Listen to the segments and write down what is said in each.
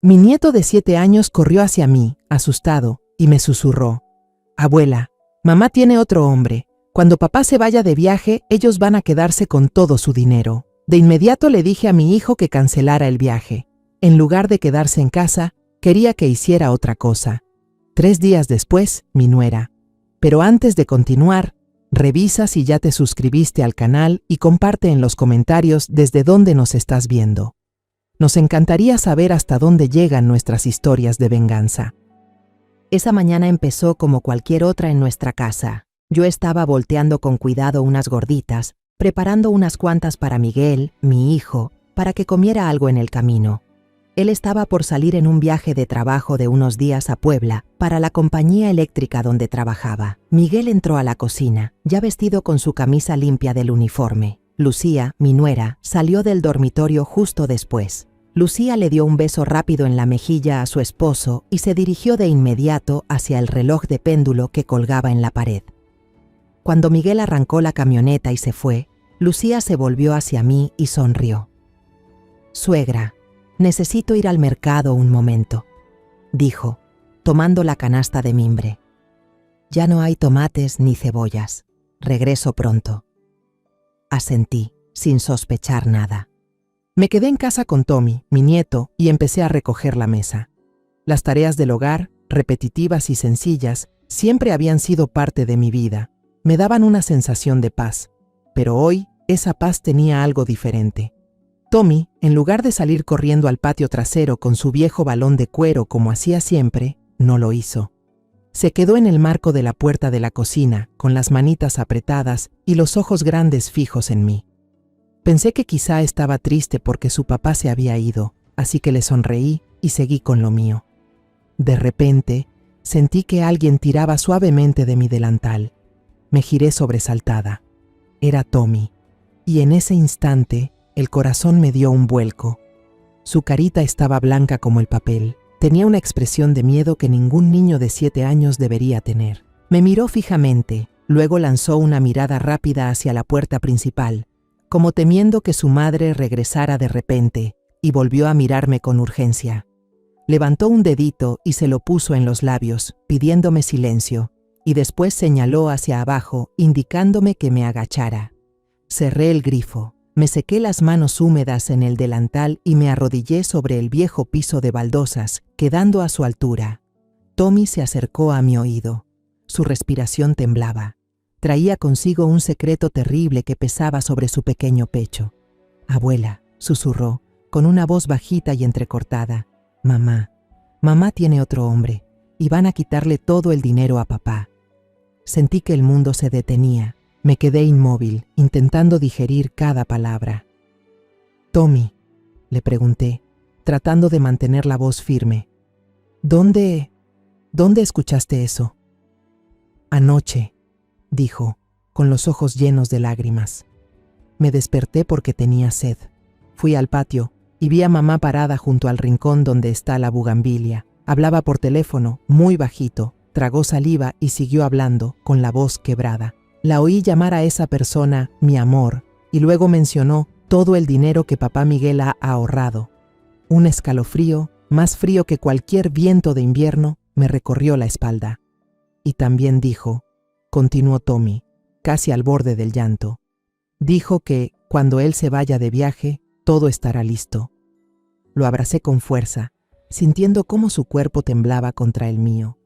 Mi nieto de 7 años corrió hacia mí, asustado, y me susurró: «Abuela, mamá tiene otro hombre. Cuando papá se vaya de viaje, ellos van a quedarse con todo su dinero». De inmediato le dije a mi hijo que cancelara el viaje. En lugar de quedarse en casa, quería que hiciera otra cosa. 3 días después, mi nuera: «Pero antes de continuar, revisa si ya te suscribiste al canal y comparte en los comentarios desde dónde nos estás viendo. Nos encantaría saber hasta dónde llegan nuestras historias de venganza». Esa mañana empezó como cualquier otra en nuestra casa. Yo estaba volteando con cuidado unas gorditas, preparando unas cuantas para Miguel, mi hijo, para que comiera algo en el camino. Él estaba por salir en un viaje de trabajo de unos días a Puebla, para la compañía eléctrica donde trabajaba. Miguel entró a la cocina, ya vestido con su camisa limpia del uniforme. Lucía, mi nuera, salió del dormitorio justo después. Lucía le dio un beso rápido en la mejilla a su esposo y se dirigió de inmediato hacia el reloj de péndulo que colgaba en la pared. Cuando Miguel arrancó la camioneta y se fue, Lucía se volvió hacia mí y sonrió. «Suegra, necesito ir al mercado un momento», dijo, tomando la canasta de mimbre. «Ya no hay tomates ni cebollas. Regreso pronto». Asentí, sin sospechar nada. Me quedé en casa con Tommy, mi nieto, y empecé a recoger la mesa. Las tareas del hogar, repetitivas y sencillas, siempre habían sido parte de mi vida. Me daban una sensación de paz, pero hoy esa paz tenía algo diferente. Tommy, en lugar de salir corriendo al patio trasero con su viejo balón de cuero como hacía siempre, no lo hizo. Se quedó en el marco de la puerta de la cocina, con las manitas apretadas y los ojos grandes fijos en mí. Pensé que quizá estaba triste porque su papá se había ido, así que le sonreí y seguí con lo mío. De repente, sentí que alguien tiraba suavemente de mi delantal. Me giré sobresaltada. Era Tommy, y en ese instante el corazón me dio un vuelco. Su carita estaba blanca como el papel. Tenía una expresión de miedo que ningún niño de 7 años debería tener. Me miró fijamente, luego lanzó una mirada rápida hacia la puerta principal, como temiendo que su madre regresara de repente, y volvió a mirarme con urgencia. Levantó un dedito y se lo puso en los labios, pidiéndome silencio, y después señaló hacia abajo, indicándome que me agachara. Cerré el grifo, me sequé las manos húmedas en el delantal y me arrodillé sobre el viejo piso de baldosas, quedando a su altura. Tommy se acercó a mi oído. Su respiración temblaba. Traía consigo un secreto terrible que pesaba sobre su pequeño pecho. «Abuela», susurró, con una voz bajita y entrecortada, Mamá tiene otro hombre, y van a quitarle todo el dinero a papá». Sentí que el mundo se detenía. Me quedé inmóvil, intentando digerir cada palabra. «Tommy», le pregunté, tratando de mantener la voz firme, ¿Dónde escuchaste eso?» «Anoche», dijo, con los ojos llenos de lágrimas. Me desperté porque tenía sed. Fui al patio y vi a mamá parada junto al rincón donde está la bugambilia. Hablaba por teléfono, muy bajito, tragó saliva y siguió hablando, con la voz quebrada. La oí llamar a esa persona mi amor, y luego mencionó todo el dinero que papá Miguel ha ahorrado. Un escalofrío, más frío que cualquier viento de invierno, me recorrió la espalda. Y también dijo, continuó Tommy, casi al borde del llanto, dijo que, cuando él se vaya de viaje, todo estará listo. Lo abracé con fuerza, sintiendo cómo su cuerpo temblaba contra el mío.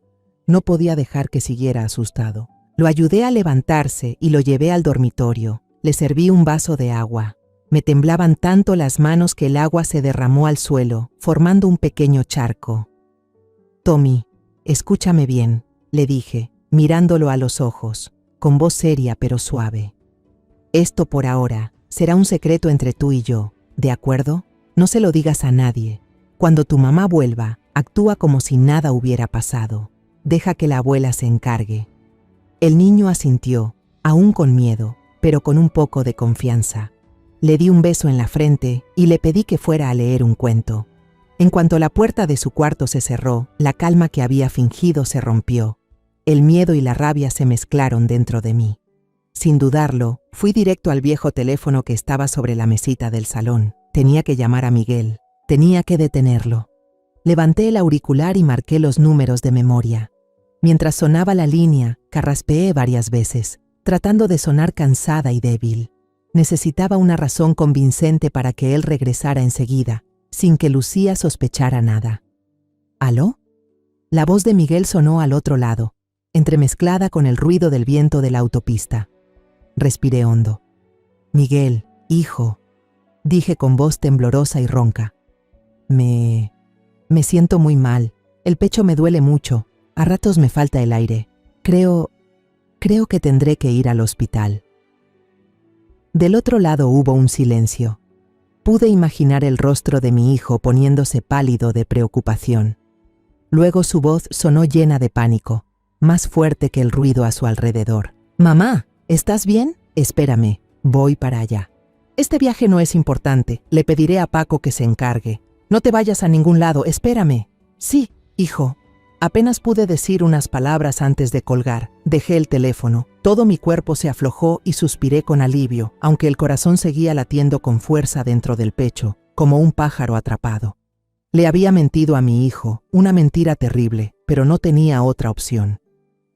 No podía dejar que siguiera asustado. Lo ayudé a levantarse y lo llevé al dormitorio. Le serví un vaso de agua. Me temblaban tanto las manos que el agua se derramó al suelo, formando un pequeño charco. «Tommy, escúchame bien», le dije, mirándolo a los ojos, con voz seria pero suave. «Esto por ahora será un secreto entre tú y yo, ¿de acuerdo? No se lo digas a nadie. Cuando tu mamá vuelva, actúa como si nada hubiera pasado. Deja que la abuela se encargue». El niño asintió, aún con miedo, pero con un poco de confianza. Le di un beso en la frente y le pedí que fuera a leer un cuento. En cuanto la puerta de su cuarto se cerró, la calma que había fingido se rompió. El miedo y la rabia se mezclaron dentro de mí. Sin dudarlo, fui directo al viejo teléfono que estaba sobre la mesita del salón. Tenía que llamar a Miguel. Tenía que detenerlo. Levanté el auricular y marqué los números de memoria. Mientras sonaba la línea, carraspeé varias veces, tratando de sonar cansada y débil. Necesitaba una razón convincente para que él regresara enseguida, sin que Lucía sospechara nada. ¿Aló? La voz de Miguel sonó al otro lado, entremezclada con el ruido del viento de la autopista. Respiré hondo. Miguel, hijo, dije con voz temblorosa y ronca. Me siento muy mal. El pecho me duele mucho. A ratos me falta el aire. Creo que tendré que ir al hospital. Del otro lado hubo un silencio. Pude imaginar el rostro de mi hijo poniéndose pálido de preocupación. Luego su voz sonó llena de pánico, más fuerte que el ruido a su alrededor. «Mamá, ¿estás bien? Espérame, voy para allá. Este viaje no es importante, le pediré a Paco que se encargue. No te vayas a ningún lado, espérame». «Sí, hijo». Apenas pude decir unas palabras antes de colgar. Dejé el teléfono. Todo mi cuerpo se aflojó y suspiré con alivio, aunque el corazón seguía latiendo con fuerza dentro del pecho, como un pájaro atrapado. Le había mentido a mi hijo, una mentira terrible, pero no tenía otra opción.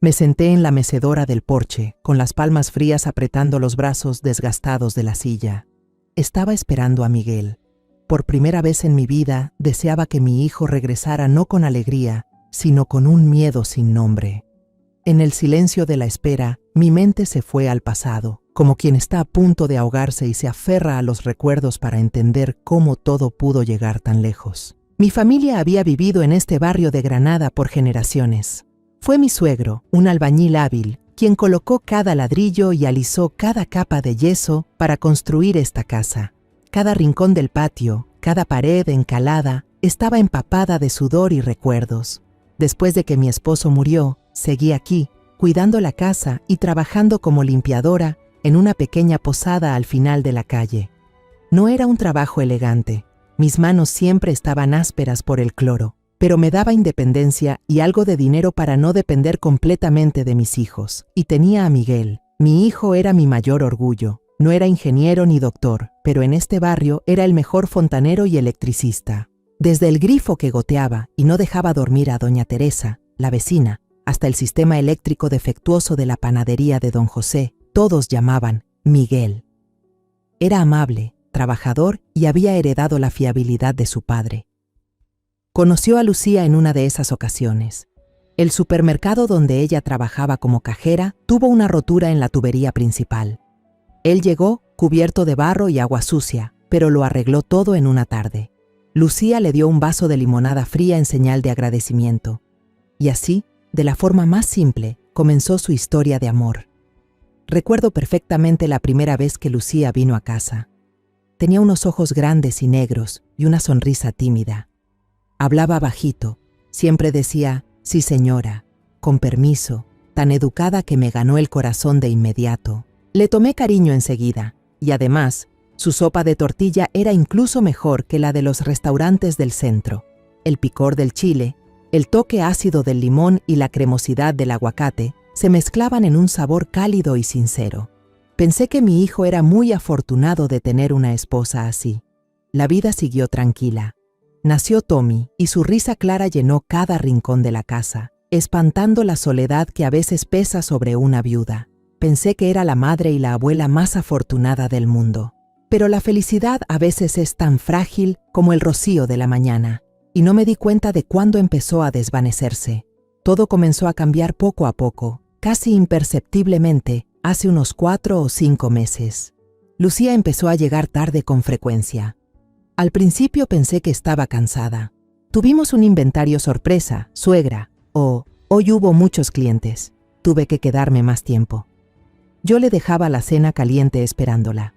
Me senté en la mecedora del porche, con las palmas frías apretando los brazos desgastados de la silla. Estaba esperando a Miguel. Por primera vez en mi vida, deseaba que mi hijo regresara no con alegría, sino con un miedo sin nombre. En el silencio de la espera, mi mente se fue al pasado, como quien está a punto de ahogarse y se aferra a los recuerdos para entender cómo todo pudo llegar tan lejos. Mi familia había vivido en este barrio de Granada por generaciones. Fue mi suegro, un albañil hábil, quien colocó cada ladrillo y alisó cada capa de yeso para construir esta casa. Cada rincón del patio, cada pared encalada, estaba empapada de sudor y recuerdos. Después de que mi esposo murió, seguí aquí, cuidando la casa y trabajando como limpiadora en una pequeña posada al final de la calle. No era un trabajo elegante. Mis manos siempre estaban ásperas por el cloro, pero me daba independencia y algo de dinero para no depender completamente de mis hijos. Y tenía a Miguel. Mi hijo era mi mayor orgullo. No era ingeniero ni doctor, pero en este barrio era el mejor fontanero y electricista. Desde el grifo que goteaba y no dejaba dormir a doña Teresa, la vecina, hasta el sistema eléctrico defectuoso de la panadería de don José, todos llamaban Miguel. Era amable, trabajador y había heredado la fiabilidad de su padre. Conoció a Lucía en una de esas ocasiones. El supermercado donde ella trabajaba como cajera tuvo una rotura en la tubería principal. Él llegó cubierto de barro y agua sucia, pero lo arregló todo en una tarde. Lucía le dio un vaso de limonada fría en señal de agradecimiento. Y así, de la forma más simple, comenzó su historia de amor. Recuerdo perfectamente la primera vez que Lucía vino a casa. Tenía unos ojos grandes y negros y una sonrisa tímida. Hablaba bajito, siempre decía, «Sí, señora», con permiso, tan educada que me ganó el corazón de inmediato. Le tomé cariño enseguida, y además, su sopa de tortilla era incluso mejor que la de los restaurantes del centro. El picor del chile, el toque ácido del limón y la cremosidad del aguacate se mezclaban en un sabor cálido y sincero. Pensé que mi hijo era muy afortunado de tener una esposa así. La vida siguió tranquila. Nació Tommy y su risa clara llenó cada rincón de la casa, espantando la soledad que a veces pesa sobre una viuda. Pensé que era la madre y la abuela más afortunada del mundo. Pero la felicidad a veces es tan frágil como el rocío de la mañana, y no me di cuenta de cuándo empezó a desvanecerse. Todo comenzó a cambiar poco a poco, casi imperceptiblemente, hace unos 4 o 5 meses. Lucía empezó a llegar tarde con frecuencia. Al principio pensé que estaba cansada. Tuvimos un inventario sorpresa, suegra, hoy hubo muchos clientes. Tuve que quedarme más tiempo. Yo le dejaba la cena caliente esperándola.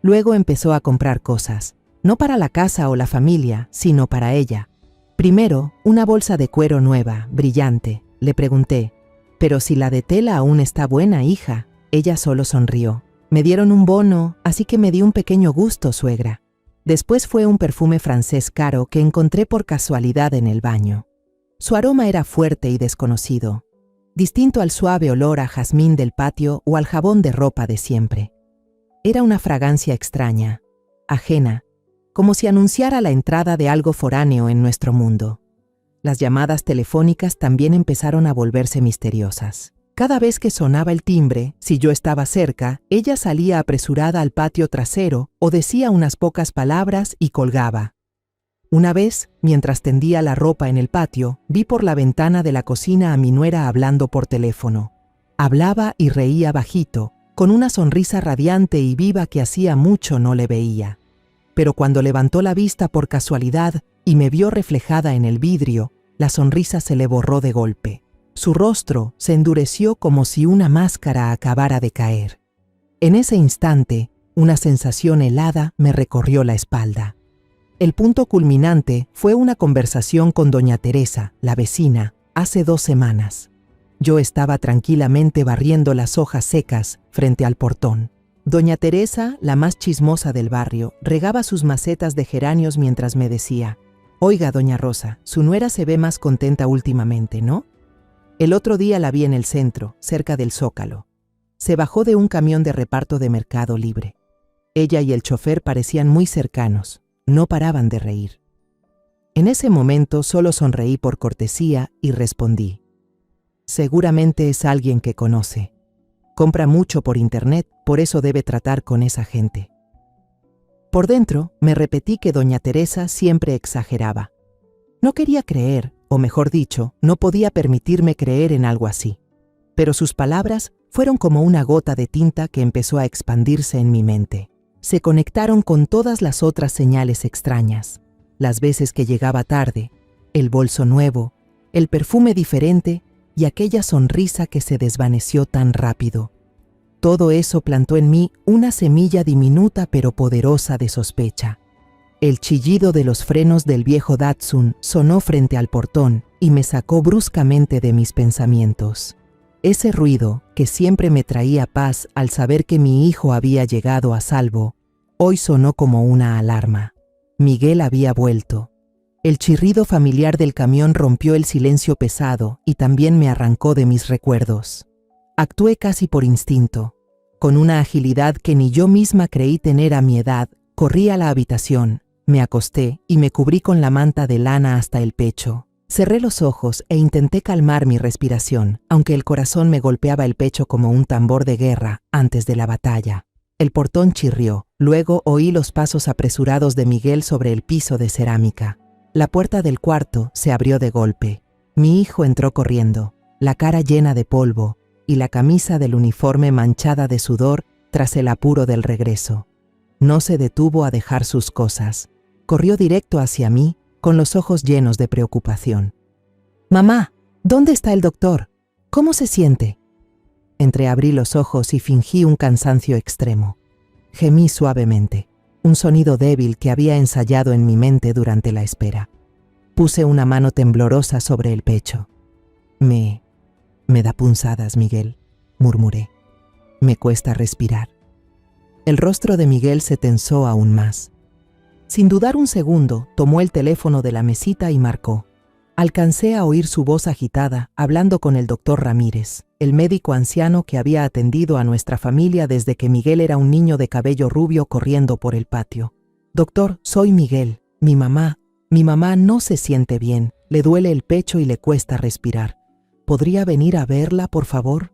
Luego empezó a comprar cosas, no para la casa o la familia, sino para ella. Primero, una bolsa de cuero nueva, brillante. Le pregunté, «¿Pero si la de tela aún está buena, hija?» Ella solo sonrió. «Me dieron un bono, así que me di un pequeño gusto, suegra». Después fue un perfume francés caro que encontré por casualidad en el baño. Su aroma era fuerte y desconocido, distinto al suave olor a jazmín del patio o al jabón de ropa de siempre. Era una fragancia extraña, ajena, como si anunciara la entrada de algo foráneo en nuestro mundo. Las llamadas telefónicas también empezaron a volverse misteriosas. Cada vez que sonaba el timbre, si yo estaba cerca, ella salía apresurada al patio trasero o decía unas pocas palabras y colgaba. Una vez, mientras tendía la ropa en el patio, vi por la ventana de la cocina a mi nuera hablando por teléfono. Hablaba y reía bajito, con una sonrisa radiante y viva que hacía mucho no le veía. Pero cuando levantó la vista por casualidad y me vio reflejada en el vidrio, la sonrisa se le borró de golpe. Su rostro se endureció como si una máscara acabara de caer. En ese instante, una sensación helada me recorrió la espalda. El punto culminante fue una conversación con doña Teresa, la vecina, hace 2 semanas. Yo estaba tranquilamente barriendo las hojas secas frente al portón. Doña Teresa, la más chismosa del barrio, regaba sus macetas de geranios mientras me decía: «Oiga, doña Rosa, su nuera se ve más contenta últimamente, ¿no? El otro día la vi en el centro, cerca del Zócalo. Se bajó de un camión de reparto de Mercado Libre. Ella y el chofer parecían muy cercanos, no paraban de reír». En ese momento solo sonreí por cortesía y respondí: «Seguramente es alguien que conoce. Compra mucho por internet, por eso debe tratar con esa gente». Por dentro, me repetí que doña Teresa siempre exageraba. No quería creer, o mejor dicho, no podía permitirme creer en algo así. Pero sus palabras fueron como una gota de tinta que empezó a expandirse en mi mente. Se conectaron con todas las otras señales extrañas. Las veces que llegaba tarde, el bolso nuevo, el perfume diferente y aquella sonrisa que se desvaneció tan rápido. Todo eso plantó en mí una semilla diminuta pero poderosa de sospecha. El chillido de los frenos del viejo Datsun sonó frente al portón y me sacó bruscamente de mis pensamientos. Ese ruido, que siempre me traía paz al saber que mi hijo había llegado a salvo, hoy sonó como una alarma. Miguel había vuelto. El chirrido familiar del camión rompió el silencio pesado y también me arrancó de mis recuerdos. Actué casi por instinto. Con una agilidad que ni yo misma creí tener a mi edad, corrí a la habitación, me acosté y me cubrí con la manta de lana hasta el pecho. Cerré los ojos e intenté calmar mi respiración, aunque el corazón me golpeaba el pecho como un tambor de guerra antes de la batalla. El portón chirrió, luego oí los pasos apresurados de Miguel sobre el piso de cerámica. La puerta del cuarto se abrió de golpe. Mi hijo entró corriendo, la cara llena de polvo y la camisa del uniforme manchada de sudor tras el apuro del regreso. No se detuvo a dejar sus cosas. Corrió directo hacia mí, con los ojos llenos de preocupación. «Mamá, ¿dónde está el doctor? ¿Cómo se siente?» Entreabrí los ojos y fingí un cansancio extremo. Gemí suavemente, un sonido débil que había ensayado en mi mente durante la espera. Puse una mano temblorosa sobre el pecho. Me da punzadas, Miguel», murmuré. «Me cuesta respirar». El rostro de Miguel se tensó aún más. Sin dudar un segundo, tomó el teléfono de la mesita y marcó. Alcancé a oír su voz agitada, hablando con el doctor Ramírez, el médico anciano que había atendido a nuestra familia desde que Miguel era un niño de cabello rubio corriendo por el patio. «Doctor, soy Miguel. Mi mamá no se siente bien, le duele el pecho y le cuesta respirar. ¿Podría venir a verla, por favor?»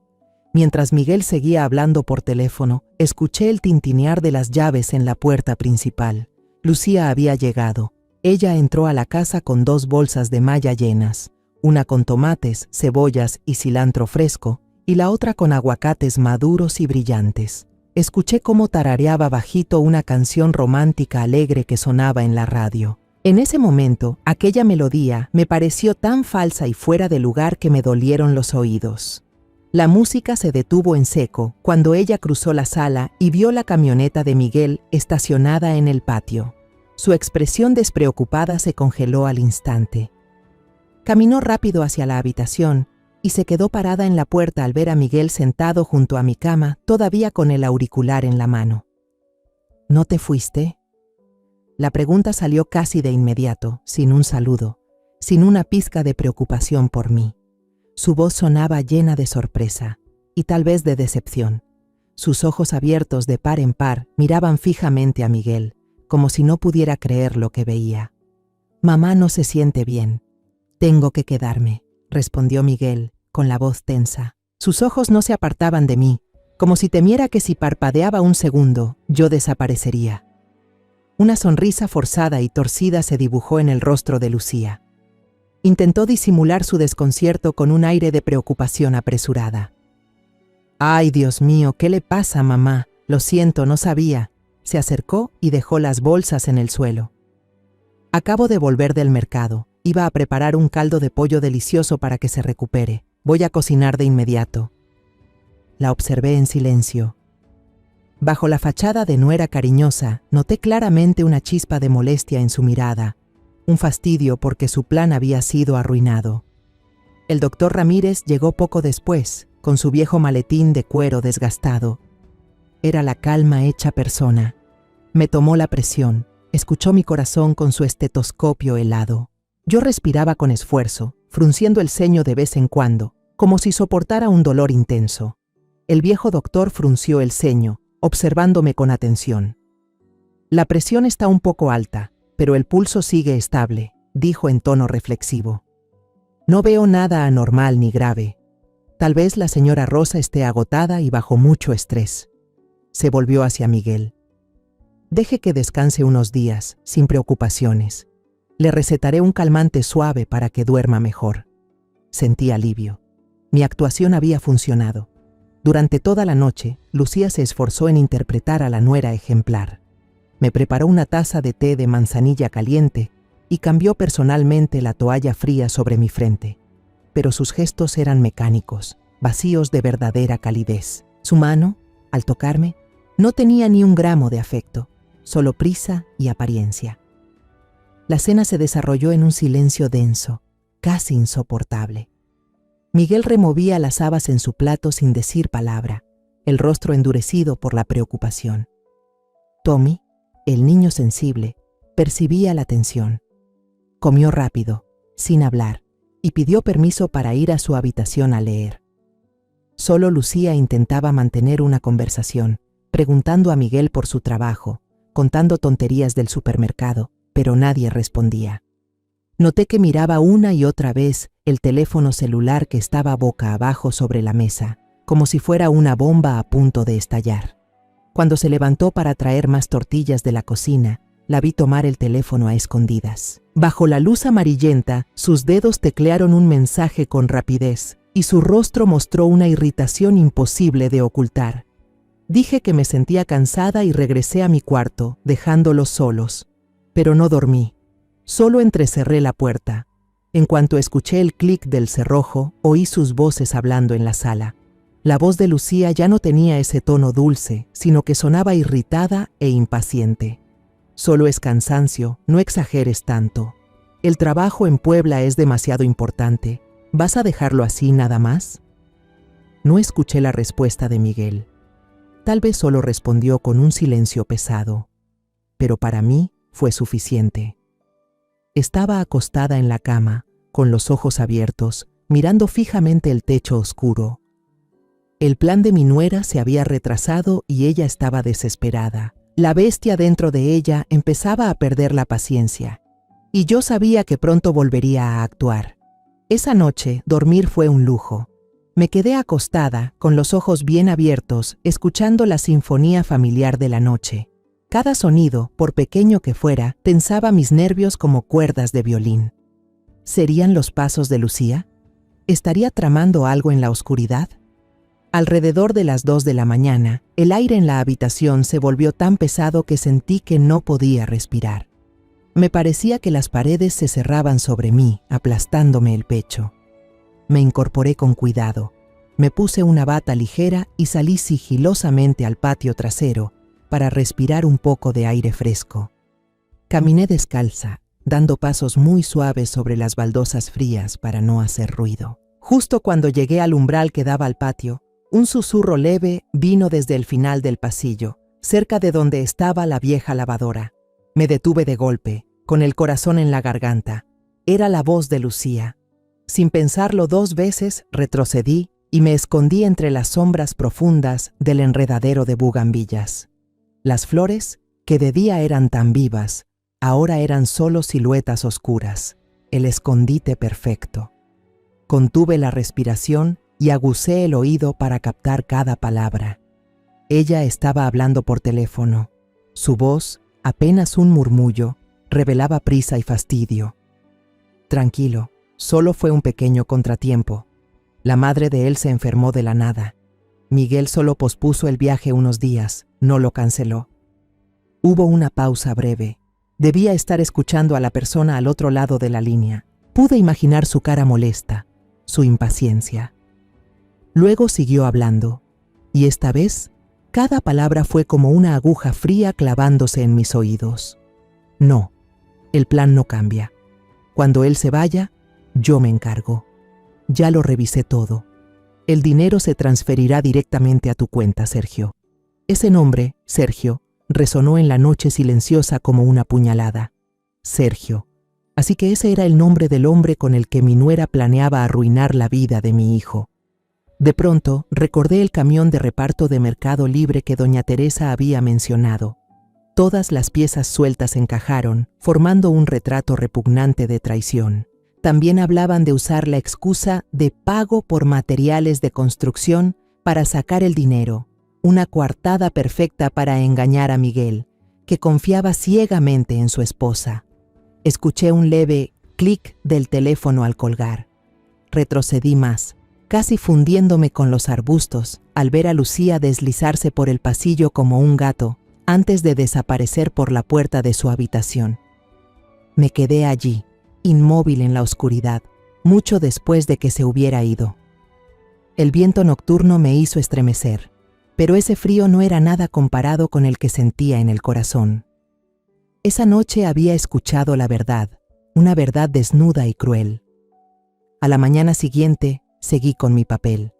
Mientras Miguel seguía hablando por teléfono, escuché el tintinear de las llaves en la puerta principal. Lucía había llegado. Ella entró a la casa con 2 bolsas de malla llenas, una con tomates, cebollas y cilantro fresco, y la otra con aguacates maduros y brillantes. Escuché cómo tarareaba bajito una canción romántica alegre que sonaba en la radio. En ese momento, aquella melodía me pareció tan falsa y fuera de lugar que me dolieron los oídos. La música se detuvo en seco cuando ella cruzó la sala y vio la camioneta de Miguel estacionada en el patio. Su expresión despreocupada se congeló al instante. Caminó rápido hacia la habitación y se quedó parada en la puerta al ver a Miguel sentado junto a mi cama, todavía con el auricular en la mano. ¿No te fuiste? La pregunta salió casi de inmediato, sin un saludo, sin una pizca de preocupación por mí. Su voz sonaba llena de sorpresa y tal vez de decepción. Sus ojos abiertos de par en par miraban fijamente a Miguel, como si no pudiera creer lo que veía. «Mamá no se siente bien». Tengo que quedarme, respondió Miguel, con la voz tensa. Sus ojos no se apartaban de mí, como si temiera que si parpadeaba un segundo, yo desaparecería. Una sonrisa forzada y torcida se dibujó en el rostro de Lucía. Intentó disimular su desconcierto con un aire de preocupación apresurada. «Ay, Dios mío, ¿qué le pasa, mamá? Lo siento, no sabía». Se acercó y dejó las bolsas en el suelo. «Acabo de volver del mercado. Iba a preparar un caldo de pollo delicioso para que se recupere. Voy a cocinar de inmediato». La observé en silencio. Bajo la fachada de nuera cariñosa, noté claramente una chispa de molestia en su mirada, un fastidio porque su plan había sido arruinado. El doctor Ramírez llegó poco después, con su viejo maletín de cuero desgastado. Era la calma hecha persona. Me tomó la presión, escuchó mi corazón con su estetoscopio helado. Yo respiraba con esfuerzo, frunciendo el ceño de vez en cuando, como si soportara un dolor intenso. El viejo doctor frunció el ceño, observándome con atención. «La presión está un poco alta, pero el pulso sigue estable», dijo en tono reflexivo. «No veo nada anormal ni grave. Tal vez la señora Rosa esté agotada y bajo mucho estrés». Se volvió hacia Miguel. «Deje que descanse unos días, sin preocupaciones. Le recetaré un calmante suave para que duerma mejor». Sentí alivio. Mi actuación había funcionado. Durante toda la noche, Lucía se esforzó en interpretar a la nuera ejemplar. Me preparó una taza de té de manzanilla caliente y cambió personalmente la toalla fría sobre mi frente. Pero sus gestos eran mecánicos, vacíos de verdadera calidez. Su mano, al tocarme, no tenía ni un gramo de afecto, solo prisa y apariencia. La cena se desarrolló en un silencio denso, casi insoportable. Miguel removía las habas en su plato sin decir palabra, el rostro endurecido por la preocupación. Tommy, el niño sensible, percibía la tensión. Comió rápido, sin hablar, y pidió permiso para ir a su habitación a leer. Solo Lucía intentaba mantener una conversación, preguntando a Miguel por su trabajo, contando tonterías del supermercado, pero nadie respondía. Noté que miraba una y otra vez el teléfono celular que estaba boca abajo sobre la mesa, como si fuera una bomba a punto de estallar. Cuando se levantó para traer más tortillas de la cocina, la vi tomar el teléfono a escondidas. Bajo la luz amarillenta, sus dedos teclearon un mensaje con rapidez, y su rostro mostró una irritación imposible de ocultar. Dije que me sentía cansada y regresé a mi cuarto, dejándolos solos. Pero no dormí. Solo entrecerré la puerta. En cuanto escuché el clic del cerrojo, oí sus voces hablando en la sala. La voz de Lucía ya no tenía ese tono dulce, sino que sonaba irritada e impaciente. «Solo es cansancio, no exageres tanto. El trabajo en Puebla es demasiado importante. ¿Vas a dejarlo así nada más?» No escuché la respuesta de Miguel. Tal vez solo respondió con un silencio pesado. Pero para mí fue suficiente. Estaba acostada en la cama, con los ojos abiertos, mirando fijamente el techo oscuro. El plan de mi nuera se había retrasado y ella estaba desesperada. La bestia dentro de ella empezaba a perder la paciencia. Y yo sabía que pronto volvería a actuar. Esa noche, dormir fue un lujo. Me quedé acostada, con los ojos bien abiertos, escuchando la sinfonía familiar de la noche. Cada sonido, por pequeño que fuera, tensaba mis nervios como cuerdas de violín. ¿Serían los pasos de Lucía? ¿Estaría tramando algo en la oscuridad? Alrededor de las 2 de la mañana, el aire en la habitación se volvió tan pesado que sentí que no podía respirar. Me parecía que las paredes se cerraban sobre mí, aplastándome el pecho. Me incorporé con cuidado. Me puse una bata ligera y salí sigilosamente al patio trasero para respirar un poco de aire fresco. Caminé descalza, dando pasos muy suaves sobre las baldosas frías para no hacer ruido. Justo cuando llegué al umbral que daba al patio, un susurro leve vino desde el final del pasillo, cerca de donde estaba la vieja lavadora. Me detuve de golpe, con el corazón en la garganta. Era la voz de Lucía. Sin pensarlo 2 veces, retrocedí y me escondí entre las sombras profundas del enredadero de bugambillas. Las flores, que de día eran tan vivas, ahora eran solo siluetas oscuras. el escondite perfecto. Contuve la respiración y agucé el oído para captar cada palabra. Ella estaba hablando por teléfono. Su voz, apenas un murmullo, revelaba prisa y fastidio. Tranquilo, solo fue un pequeño contratiempo. La madre de él se enfermó de la nada. Miguel solo pospuso el viaje unos días, no lo canceló. Hubo una pausa breve. Debía estar escuchando a la persona al otro lado de la línea. Pude imaginar su cara molesta, su impaciencia. Luego siguió hablando, y esta vez, cada palabra fue como una aguja fría clavándose en mis oídos. No, el plan no cambia. Cuando él se vaya, yo me encargo. Ya lo revisé todo. El dinero se transferirá directamente a tu cuenta, Sergio. Ese nombre, Sergio, resonó en la noche silenciosa como una puñalada. Sergio. Así que ese era el nombre del hombre con el que mi nuera planeaba arruinar la vida de mi hijo. De pronto, recordé el camión de reparto de Mercado Libre que doña Teresa había mencionado. Todas las piezas sueltas encajaron, formando un retrato repugnante de traición. También hablaban de usar la excusa de pago por materiales de construcción para sacar el dinero, una coartada perfecta para engañar a Miguel, que confiaba ciegamente en su esposa. Escuché un leve clic del teléfono al colgar. Retrocedí más, casi fundiéndome con los arbustos, al ver a Lucía deslizarse por el pasillo como un gato, antes de desaparecer por la puerta de su habitación. Me quedé allí, inmóvil en la oscuridad, mucho después de que se hubiera ido. El viento nocturno me hizo estremecer, pero ese frío no era nada comparado con el que sentía en el corazón. Esa noche había escuchado la verdad, una verdad desnuda y cruel. A la mañana siguiente, seguí con mi papel.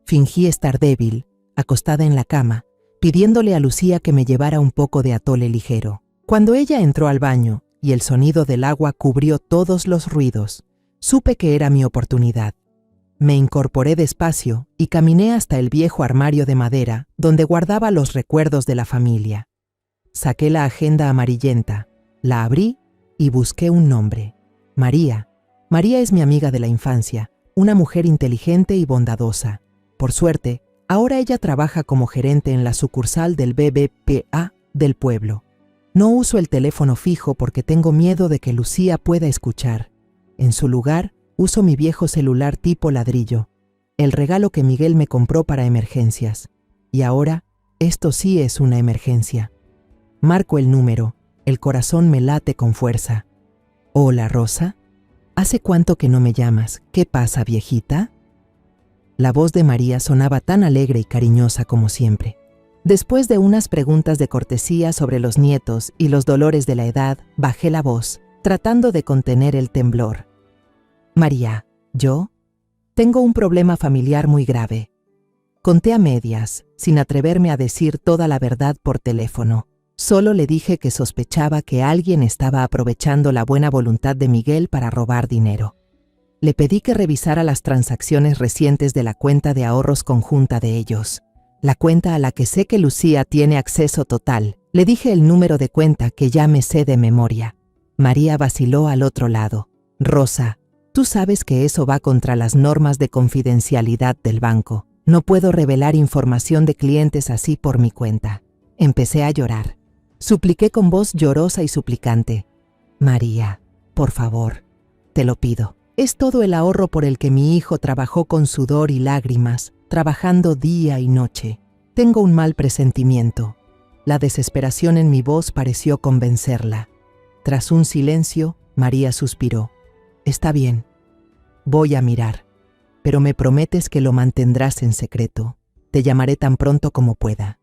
Fingí estar débil, acostada en la cama, pidiéndole a Lucía que me llevara un poco de atole ligero. Cuando ella entró al baño y el sonido del agua cubrió todos los ruidos, supe que era mi oportunidad. Me incorporé despacio y caminé hasta el viejo armario de madera donde guardaba los recuerdos de la familia. Saqué la agenda amarillenta, la abrí y busqué un nombre. María. María es mi amiga de la infancia, una mujer inteligente y bondadosa. Por suerte, ahora ella trabaja como gerente en la sucursal del BBPA del pueblo. No uso el teléfono fijo porque tengo miedo de que Lucía pueda escuchar. En su lugar, uso mi viejo celular tipo ladrillo, el regalo que Miguel me compró para emergencias. Y ahora, esto sí es una emergencia. Marco el número, el corazón me late con fuerza. Hola, Rosa. ¿Hace cuánto que no me llamas? ¿Qué pasa, viejita? La voz de María sonaba tan alegre y cariñosa como siempre. Después de unas preguntas de cortesía sobre los nietos y los dolores de la edad, bajé la voz, tratando de contener el temblor. María, ¿yo? Tengo un problema familiar muy grave. Conté a medias, sin atreverme a decir toda la verdad por teléfono. Solo le dije que sospechaba que alguien estaba aprovechando la buena voluntad de Miguel para robar dinero. Le pedí que revisara las transacciones recientes de la cuenta de ahorros conjunta de ellos, la cuenta a la que sé que Lucía tiene acceso total. Le dije el número de cuenta que ya me sé de memoria. María vaciló al otro lado. Rosa, tú sabes que eso va contra las normas de confidencialidad del banco. No puedo revelar información de clientes así por mi cuenta. Empecé a llorar. Supliqué con voz llorosa y suplicante. María, por favor, te lo pido. Es todo el ahorro por el que mi hijo trabajó con sudor y lágrimas, trabajando día y noche. Tengo un mal presentimiento. La desesperación en mi voz pareció convencerla. Tras un silencio, María suspiró. Está bien, voy a mirar, pero me prometes que lo mantendrás en secreto. Te llamaré tan pronto como pueda.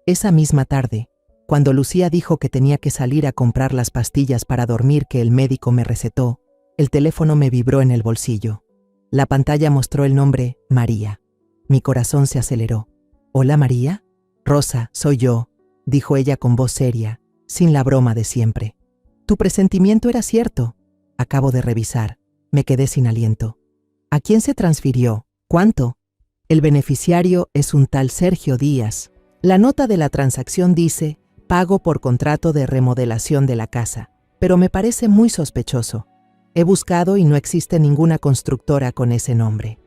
Esa misma tarde, cuando Lucía dijo que tenía que salir a comprar las pastillas para dormir que el médico me recetó, el teléfono me vibró en el bolsillo. La pantalla mostró el nombre María. Mi corazón se aceleró. ¿Hola, María? Rosa, soy yo, dijo ella con voz seria, sin la broma de siempre. Tu presentimiento era cierto. Acabo de revisar. Me quedé sin aliento. ¿A quién se transfirió? ¿Cuánto? El beneficiario es un tal Sergio Díaz. La nota de la transacción dice: pago por contrato de remodelación de la casa, pero me parece muy sospechoso. He buscado y no existe ninguna constructora con ese nombre.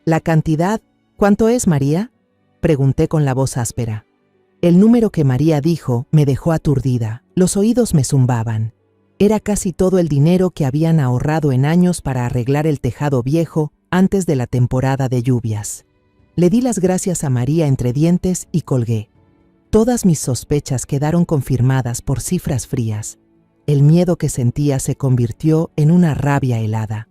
¿La cantidad? ¿Cuánto es, María?, pregunté con la voz áspera. El número que María dijo me dejó aturdida. Los oídos me zumbaban. Era casi todo el dinero que habían ahorrado en años para arreglar el tejado viejo antes de la temporada de lluvias. Le di las gracias a María entre dientes y colgué. Todas mis sospechas quedaron confirmadas por cifras frías. El miedo que sentía se convirtió en una rabia helada.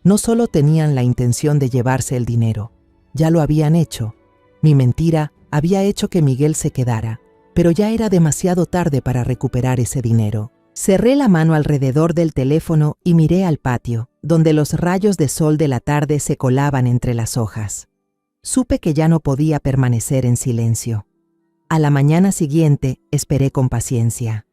No solo tenían la intención de llevarse el dinero, ya lo habían hecho. Mi mentira había hecho que Miguel se quedara, pero ya era demasiado tarde para recuperar ese dinero. Cerré la mano alrededor del teléfono y miré al patio, donde los rayos de sol de la tarde se colaban entre las hojas. Supe que ya no podía permanecer en silencio. A la mañana siguiente esperé con paciencia.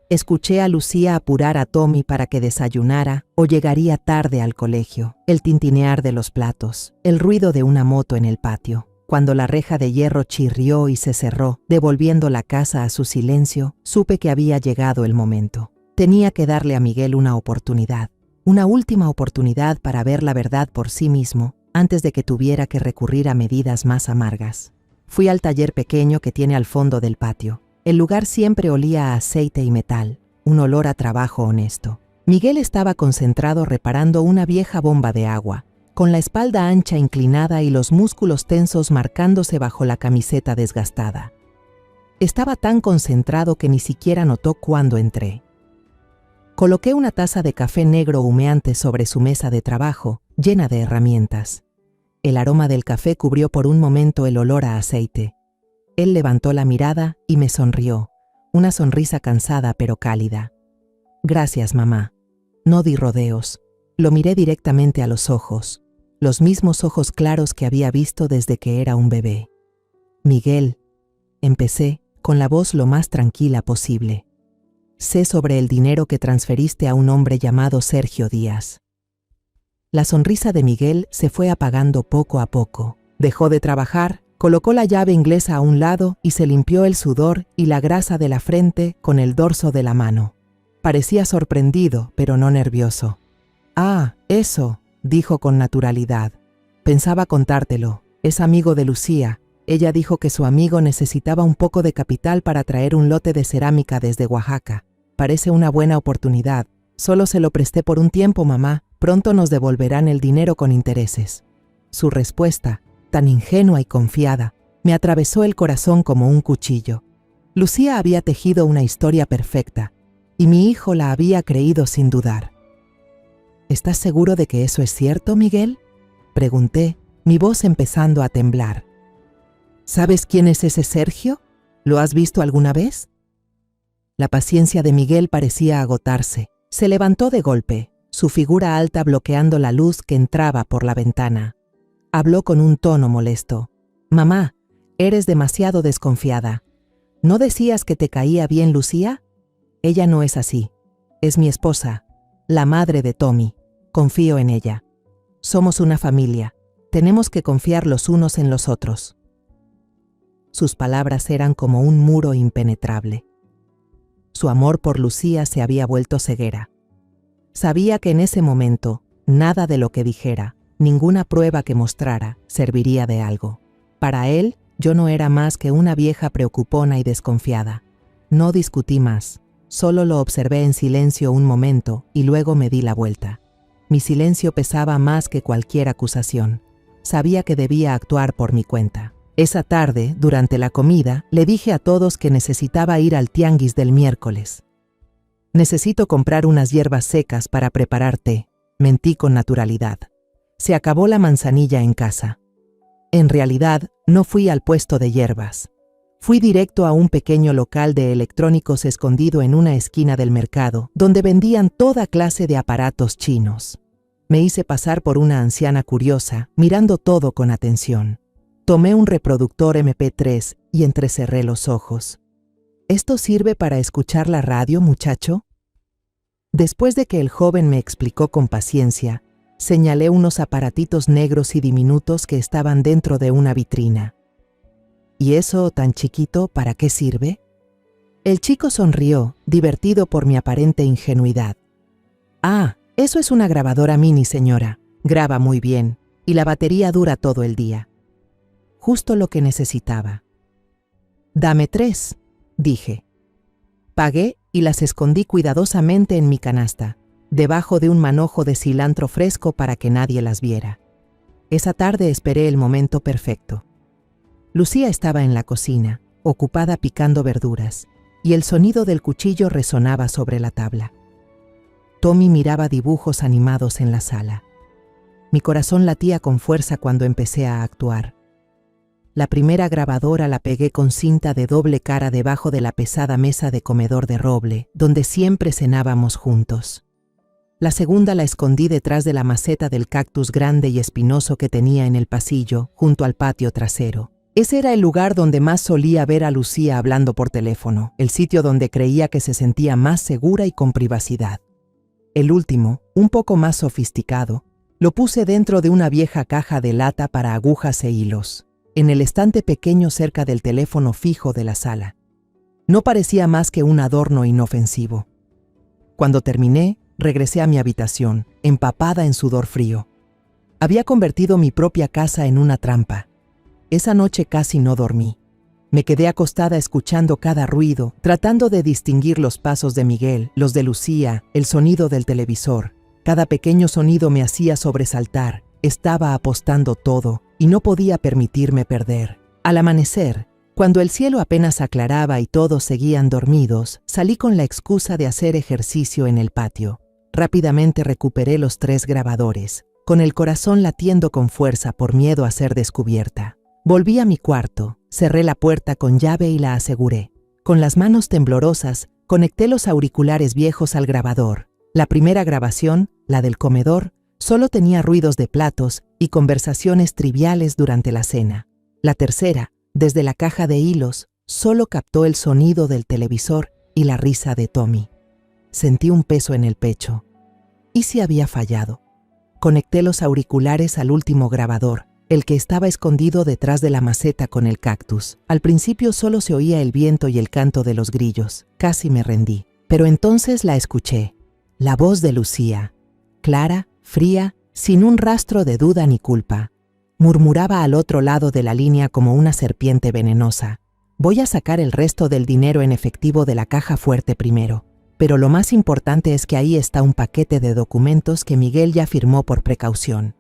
Escuché a Lucía apurar a Tommy para que desayunara o llegaría tarde al colegio, el tintinear de los platos, el ruido de una moto en el patio. Cuando la reja de hierro chirrió y se cerró, devolviendo la casa a su silencio, supe que había llegado el momento. Tenía que darle a Miguel una oportunidad, una última oportunidad para ver la verdad por sí mismo, antes de que tuviera que recurrir a medidas más amargas. Fui al taller pequeño que tiene al fondo del patio. El lugar siempre olía a aceite y metal, un olor a trabajo honesto. Miguel estaba concentrado reparando una vieja bomba de agua, con la espalda ancha inclinada y los músculos tensos marcándose bajo la camiseta desgastada. Estaba tan concentrado que ni siquiera notó cuando entré. Coloqué una taza de café negro humeante sobre su mesa de trabajo, llena de herramientas. El aroma del café cubrió por un momento el olor a aceite. Él levantó la mirada y me sonrió, una sonrisa cansada pero cálida. Gracias, mamá. No di rodeos. Lo miré directamente a los ojos, los mismos ojos claros que había visto desde que era un bebé. Miguel, empecé, con la voz lo más tranquila posible. Sé sobre el dinero que transferiste a un hombre llamado Sergio Díaz. La sonrisa de Miguel se fue apagando poco a poco. Dejó de trabajar, colocó la llave inglesa a un lado y se limpió el sudor y la grasa de la frente con el dorso de la mano. Parecía sorprendido, pero no nervioso. «Ah, eso», dijo con naturalidad. «Pensaba contártelo. Es amigo de Lucía. Ella dijo que su amigo necesitaba un poco de capital para traer un lote de cerámica desde Oaxaca. Parece una buena oportunidad. Solo se lo presté por un tiempo, mamá. Pronto nos devolverán el dinero con intereses». Su respuesta, tan ingenua y confiada, me atravesó el corazón como un cuchillo. Lucía había tejido una historia perfecta, y mi hijo la había creído sin dudar. «¿Estás seguro de que eso es cierto, Miguel?», pregunté, mi voz empezando a temblar. «¿Sabes quién es ese Sergio? ¿Lo has visto alguna vez?». La paciencia de Miguel parecía agotarse. Se levantó de golpe, su figura alta bloqueando la luz que entraba por la ventana. Habló con un tono molesto. «Mamá, eres demasiado desconfiada. ¿No decías que te caía bien Lucía? Ella no es así. Es mi esposa, la madre de Tommy. Confío en ella. Somos una familia. Tenemos que confiar los unos en los otros». Sus palabras eran como un muro impenetrable. Su amor por Lucía se había vuelto ceguera. Sabía que en ese momento, nada de lo que dijera, ninguna prueba que mostrara, serviría de algo. Para él, yo no era más que una vieja preocupona y desconfiada. No discutí más, solo lo observé en silencio un momento y luego me di la vuelta. Mi silencio pesaba más que cualquier acusación. Sabía que debía actuar por mi cuenta. Esa tarde, durante la comida, le dije a todos que necesitaba ir al tianguis del miércoles. «Necesito comprar unas hierbas secas para preparar té», mentí con naturalidad. Se acabó la manzanilla en casa. En realidad, no fui al puesto de hierbas. Fui directo a un pequeño local de electrónicos escondido en una esquina del mercado, donde vendían toda clase de aparatos chinos. Me hice pasar por una anciana curiosa, mirando todo con atención. Tomé un reproductor MP3 y entrecerré los ojos. «¿Esto sirve para escuchar la radio, muchacho?». Después de que el joven me explicó con paciencia, señalé unos aparatitos negros y diminutos que estaban dentro de una vitrina. «¿Y eso tan chiquito, para qué sirve?». El chico sonrió, divertido por mi aparente ingenuidad. «Ah, Eso es una grabadora mini, señora. Graba muy bien y la batería dura todo el día. Justo lo que necesitaba. Dame 3, dije. Pagué y las escondí cuidadosamente en mi canasta, debajo de un manojo de cilantro fresco para que nadie las viera. Esa tarde esperé el momento perfecto. Lucía estaba en la cocina, ocupada picando verduras, y el sonido del cuchillo resonaba sobre la tabla. Tommy miraba dibujos animados en la sala. Mi corazón latía con fuerza cuando empecé a actuar. La primera grabadora la pegué con cinta de doble cara debajo de la pesada mesa de comedor de roble, donde siempre cenábamos juntos. La segunda la escondí detrás de la maceta del cactus grande y espinoso que tenía en el pasillo, junto al patio trasero. Ese era el lugar donde más solía ver a Lucía hablando por teléfono, el sitio donde creía que se sentía más segura y con privacidad. El último, un poco más sofisticado, lo puse dentro de una vieja caja de lata para agujas e hilos, en el estante pequeño cerca del teléfono fijo de la sala. No parecía más que un adorno inofensivo. Cuando terminé, regresé a mi habitación, empapada en sudor frío. Había convertido mi propia casa en una trampa. Esa noche casi no dormí. Me quedé acostada escuchando cada ruido, tratando de distinguir los pasos de Miguel, los de Lucía, el sonido del televisor. Cada pequeño sonido me hacía sobresaltar. Estaba apostando todo y no podía permitirme perder. Al amanecer, cuando el cielo apenas aclaraba y todos seguían dormidos, salí con la excusa de hacer ejercicio en el patio. Rápidamente recuperé los 3 grabadores, con el corazón latiendo con fuerza por miedo a ser descubierta. Volví a mi cuarto, cerré la puerta con llave y la aseguré. Con las manos temblorosas, conecté los auriculares viejos al grabador. La primera grabación, la del comedor, solo tenía ruidos de platos y conversaciones triviales durante la cena. La tercera, desde la caja de hilos, solo captó el sonido del televisor y la risa de Tommy. Sentí un peso en el pecho. ¿Y si había fallado? Conecté los auriculares al último grabador, el que estaba escondido detrás de la maceta con el cactus. Al principio solo se oía el viento y el canto de los grillos. Casi me rendí. Pero entonces la escuché. La voz de Lucía. Clara, fría, sin un rastro de duda ni culpa. Murmuraba al otro lado de la línea como una serpiente venenosa. Voy a sacar el resto del dinero en efectivo de la caja fuerte primero. Pero lo más importante es que ahí está un paquete de documentos que Miguel ya firmó por precaución.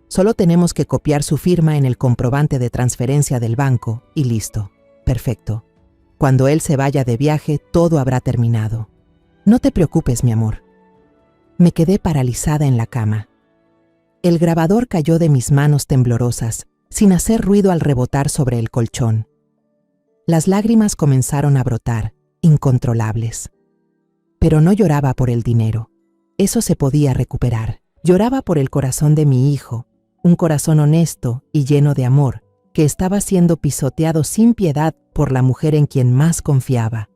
Solo tenemos que copiar su firma en el comprobante de transferencia del banco y listo. Perfecto. Cuando él se vaya de viaje, todo habrá terminado. No te preocupes, mi amor. Me quedé paralizada en la cama. El grabador cayó de mis manos temblorosas, sin hacer ruido al rebotar sobre el colchón. Las lágrimas comenzaron a brotar, incontrolables. Pero no lloraba por el dinero. Eso se podía recuperar. Lloraba por el corazón de mi hijo, un corazón honesto y lleno de amor, que estaba siendo pisoteado sin piedad por la mujer en quien más confiaba.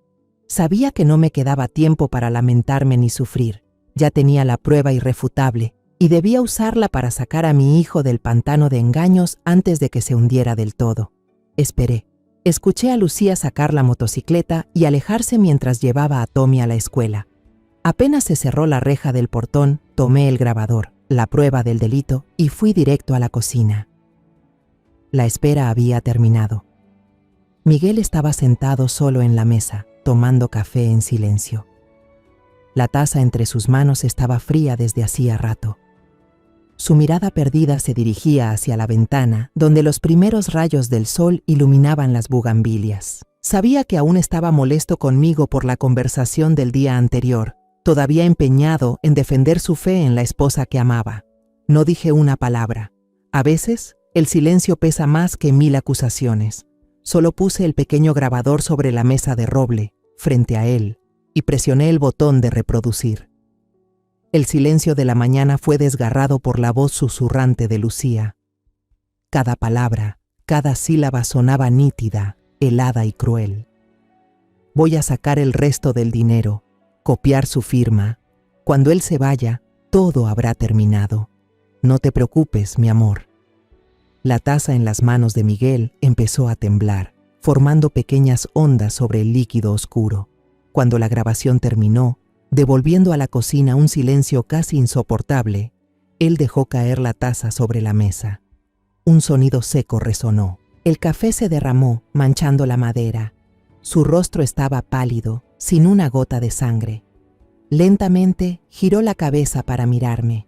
Sabía que no me quedaba tiempo para lamentarme ni sufrir. Ya tenía la prueba irrefutable y debía usarla para sacar a mi hijo del pantano de engaños antes de que se hundiera del todo. Esperé. Escuché a Lucía sacar la motocicleta y alejarse mientras llevaba a Tommy a la escuela. Apenas se cerró la reja del portón, tomé el grabador, la prueba del delito, y fui directo a la cocina. La espera había terminado. Miguel estaba sentado solo en la mesa, tomando café en silencio. La taza entre sus manos estaba fría desde hacía rato. Su mirada perdida se dirigía hacia la ventana, donde los primeros rayos del sol iluminaban las bugambilias. Sabía que aún estaba molesto conmigo por la conversación del día anterior, todavía empeñado en defender su fe en la esposa que amaba. No dije una palabra. A veces, el silencio pesa más que 1000 acusaciones. Solo puse el pequeño grabador sobre la mesa de roble, frente a él, y presioné el botón de reproducir. El silencio de la mañana fue desgarrado por la voz susurrante de Lucía. Cada palabra, cada sílaba sonaba nítida, helada y cruel. Voy a sacar el resto del dinero, copiar su firma. Cuando él se vaya, todo habrá terminado. No te preocupes, mi amor. La taza en las manos de Miguel empezó a temblar, formando pequeñas ondas sobre el líquido oscuro. Cuando la grabación terminó, Devolviendo a la cocina un silencio casi insoportable, él dejó caer la taza sobre la mesa. Un sonido seco resonó. El café se derramó, manchando la madera. Su rostro estaba pálido, sin una gota de sangre. Lentamente giró la cabeza para mirarme.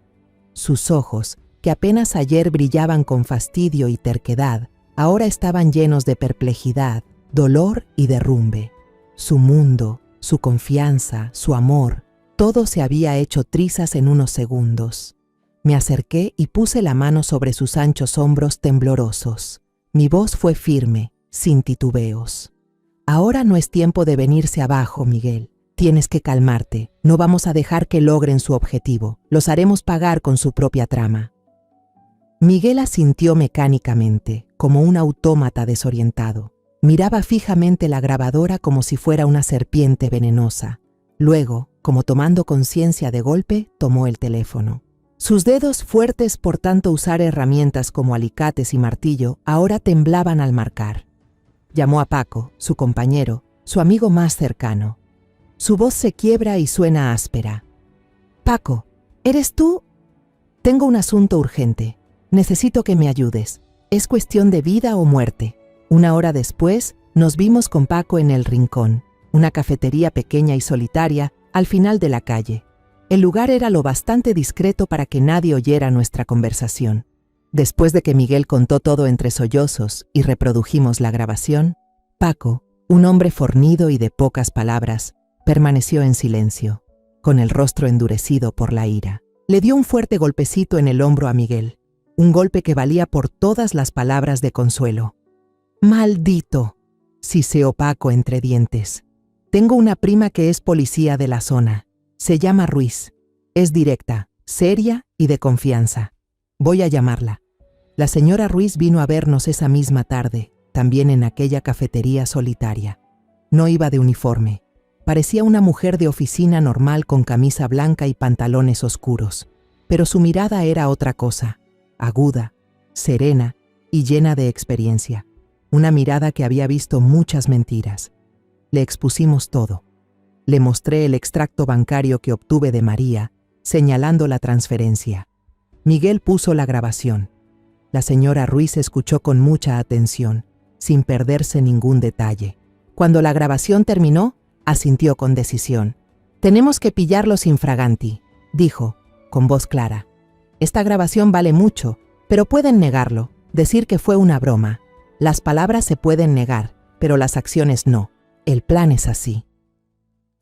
Sus ojos, que apenas ayer brillaban con fastidio y terquedad, ahora estaban llenos de perplejidad, dolor y derrumbe. Su mundo, su confianza, su amor, todo se había hecho trizas en unos segundos. Me acerqué y puse la mano sobre sus anchos hombros temblorosos. Mi voz fue firme, sin titubeos. Ahora no es tiempo de venirse abajo, Miguel. Tienes que calmarte. No vamos a dejar que logren su objetivo. Los haremos pagar con su propia trama. Miguel asintió mecánicamente, como un autómata desorientado. Miraba fijamente la grabadora como si fuera una serpiente venenosa. Luego, como tomando conciencia de golpe, tomó el teléfono. Sus dedos, fuertes por tanto usar herramientas como alicates y martillo, ahora temblaban al marcar. Llamó a Paco, su compañero, su amigo más cercano. Su voz se quiebra y suena áspera. «Paco, ¿eres tú? Tengo un asunto urgente. Necesito que me ayudes. Es cuestión de vida o muerte». Una hora después, nos vimos con Paco en El Rincón, una cafetería pequeña y solitaria al final de la calle. El lugar era lo bastante discreto para que nadie oyera nuestra conversación. Después de que Miguel contó todo entre sollozos y reprodujimos la grabación, Paco, un hombre fornido y de pocas palabras, permaneció en silencio, con el rostro endurecido por la ira. Le dio un fuerte golpecito en el hombro a Miguel, un golpe que valía por todas las palabras de consuelo. «¡Maldito!», siseó Paco entre dientes. «Tengo una prima que es policía de la zona. Se llama Ruiz. Es directa, seria y de confianza. Voy a llamarla». La señora Ruiz vino a vernos esa misma tarde, también en aquella cafetería solitaria. No iba de uniforme. Parecía una mujer de oficina normal con camisa blanca y pantalones oscuros. Pero su mirada era otra cosa, aguda, serena y llena de experiencia. Una mirada que había visto muchas mentiras. Le expusimos todo. Le mostré el extracto bancario que obtuve de María, señalando la transferencia. Miguel puso la grabación. La señora Ruiz escuchó con mucha atención, sin perderse ningún detalle. Cuando la grabación terminó, asintió con decisión. «Tenemos que pillarlos infraganti», dijo, con voz clara. «Esta grabación vale mucho, pero pueden negarlo, decir que fue una broma. Las palabras se pueden negar, pero las acciones no. El plan es así».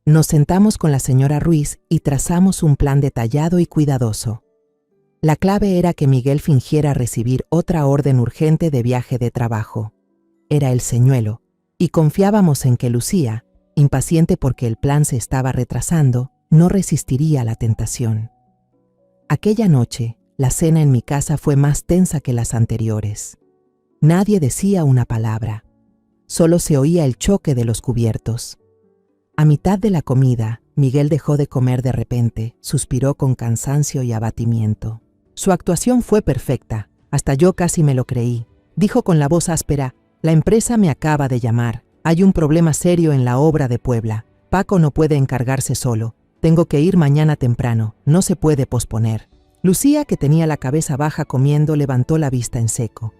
Nos sentamos con la señora Ruiz y trazamos un plan detallado y cuidadoso. La clave era que Miguel fingiera recibir otra orden urgente de viaje de trabajo. Era el señuelo, y confiábamos en que Lucía, impaciente porque el plan se estaba retrasando, no resistiría a la tentación. Aquella noche, la cena en mi casa fue más tensa que las anteriores. Nadie decía una palabra. Solo se oía el choque de los cubiertos. A mitad de la comida, Miguel dejó de comer de repente, suspiró con cansancio y abatimiento. Su actuación fue perfecta, hasta yo casi me lo creí. Dijo con la voz áspera: «La empresa me acaba de llamar. Hay un problema serio en la obra de Puebla. Paco no puede encargarse solo. Tengo que ir mañana temprano. No se puede posponer». Lucía, que tenía la cabeza baja comiendo, levantó la vista en seco.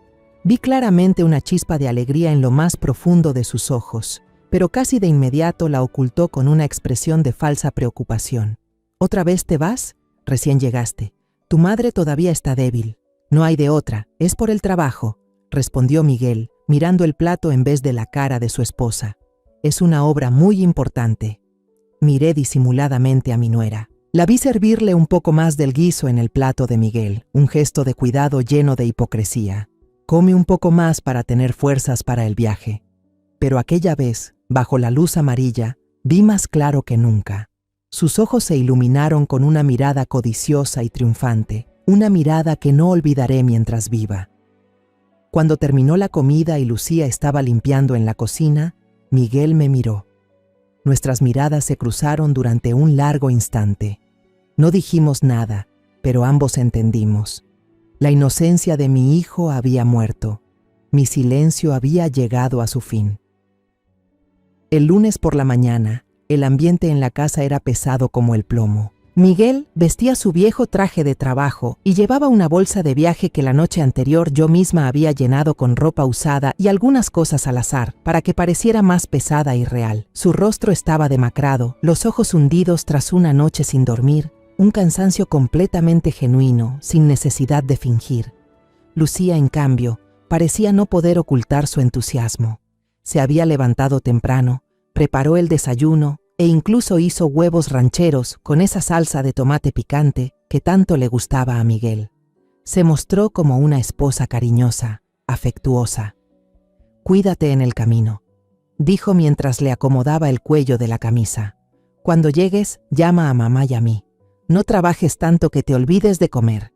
Vi claramente una chispa de alegría en lo más profundo de sus ojos, pero casi de inmediato la ocultó con una expresión de falsa preocupación. «¿Otra vez te vas? Recién llegaste. Tu madre todavía está débil». «No hay de otra, es por el trabajo», respondió Miguel, mirando el plato en vez de la cara de su esposa. «Es una obra muy importante». Miré disimuladamente a mi nuera. La vi servirle un poco más del guiso en el plato de Miguel, un gesto de cuidado lleno de hipocresía. «Come un poco más para tener fuerzas para el viaje». Pero aquella vez, bajo la luz amarilla, vi más claro que nunca. Sus ojos se iluminaron con una mirada codiciosa y triunfante, una mirada que no olvidaré mientras viva. Cuando terminó la comida y Lucía estaba limpiando en la cocina, Miguel me miró. Nuestras miradas se cruzaron durante un largo instante. No dijimos nada, pero ambos entendimos. La inocencia de mi hijo había muerto. Mi silencio había llegado a su fin. El lunes por la mañana, El ambiente en la casa era pesado como el plomo. Miguel vestía su viejo traje de trabajo y llevaba una bolsa de viaje que la noche anterior yo misma había llenado con ropa usada y algunas cosas al azar, para que pareciera más pesada y real. Su rostro estaba demacrado, los ojos hundidos tras una noche sin dormir, un cansancio completamente genuino, sin necesidad de fingir. Lucía, en cambio, parecía no poder ocultar su entusiasmo. Se había levantado temprano, preparó el desayuno, e incluso hizo huevos rancheros con esa salsa de tomate picante que tanto le gustaba a Miguel. Se mostró como una esposa cariñosa, afectuosa. «Cuídate en el camino», dijo mientras le acomodaba el cuello de la camisa. «Cuando llegues, llama a mamá y a mí. No trabajes tanto que te olvides de comer».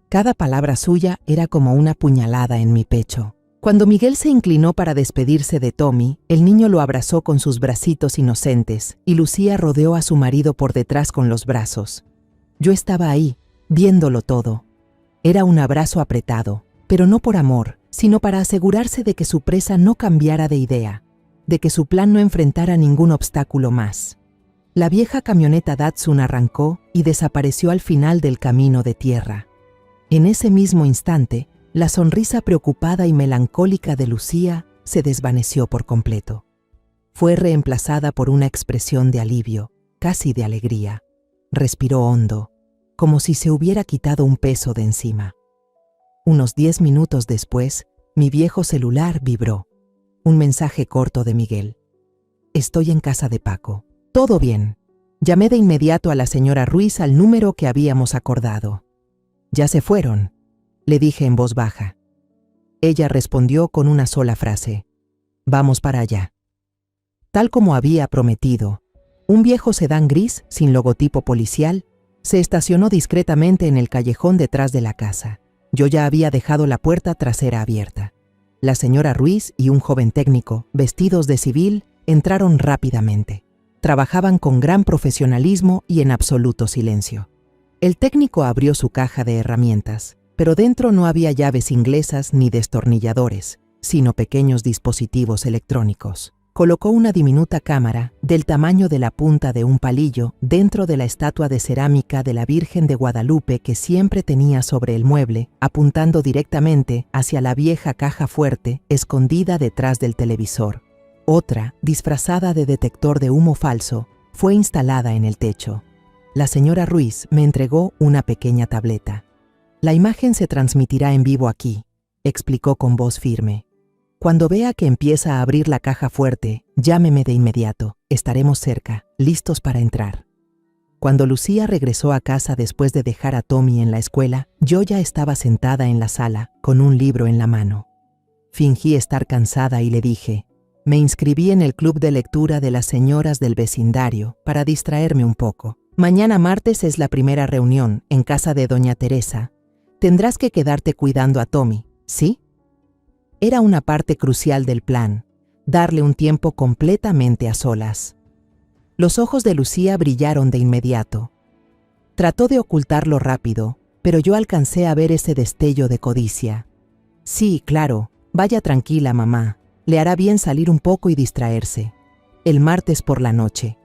Cada palabra suya era como una puñalada en mi pecho. Cuando Miguel se inclinó para despedirse de Tommy, el niño lo abrazó con sus bracitos inocentes y Lucía rodeó a su marido por detrás con los brazos. Yo estaba ahí, viéndolo todo. Era un abrazo apretado, pero no por amor, sino para asegurarse de que su presa no cambiara de idea, de que su plan no enfrentara ningún obstáculo más. La vieja camioneta Datsun arrancó y desapareció al final del camino de tierra. En ese mismo instante, la sonrisa preocupada y melancólica de Lucía se desvaneció por completo. Fue reemplazada por una expresión de alivio, casi de alegría. Respiró hondo, como si se hubiera quitado un peso de encima. Unos 10 minutos después, mi viejo celular vibró. Un mensaje corto de Miguel. «Estoy en casa de Paco. Todo bien». Llamé de inmediato a la señora Ruiz al número que habíamos acordado. «Ya se fueron», le dije en voz baja. Ella respondió con una sola frase: «Vamos para allá». Tal como había prometido, un viejo sedán gris, sin logotipo policial, se estacionó discretamente en el callejón detrás de la casa. Yo ya había dejado la puerta trasera abierta. La señora Ruiz y un joven técnico, vestidos de civil, entraron rápidamente. Trabajaban con gran profesionalismo y en absoluto silencio. El técnico abrió su caja de herramientas, pero dentro no había llaves inglesas ni destornilladores, sino pequeños dispositivos electrónicos. Colocó una diminuta cámara del tamaño de la punta de un palillo dentro de la estatua de cerámica de la Virgen de Guadalupe que siempre tenía sobre el mueble, apuntando directamente hacia la vieja caja fuerte escondida detrás del televisor. Otra, disfrazada de detector de humo falso, fue instalada en el techo. La señora Ruiz me entregó una pequeña tableta. «La imagen se transmitirá en vivo aquí», explicó con voz firme. «Cuando vea que empieza a abrir la caja fuerte, llámeme de inmediato. Estaremos cerca, listos para entrar». Cuando Lucía regresó a casa después de dejar a Tommy en la escuela, yo ya estaba sentada en la sala, con un libro en la mano. Fingí estar cansada y le dije: «Me inscribí en el club de lectura de las señoras del vecindario para distraerme un poco. Mañana martes es la primera reunión en casa de doña Teresa. Tendrás que quedarte cuidando a Tommy, ¿sí?». Era una parte crucial del plan, darle un tiempo completamente a solas. Los ojos de Lucía brillaron de inmediato. Trató de ocultarlo rápido, pero yo alcancé a ver ese destello de codicia. «Sí, claro, vaya tranquila, mamá. Le hará bien salir un poco y distraerse. El martes por la noche».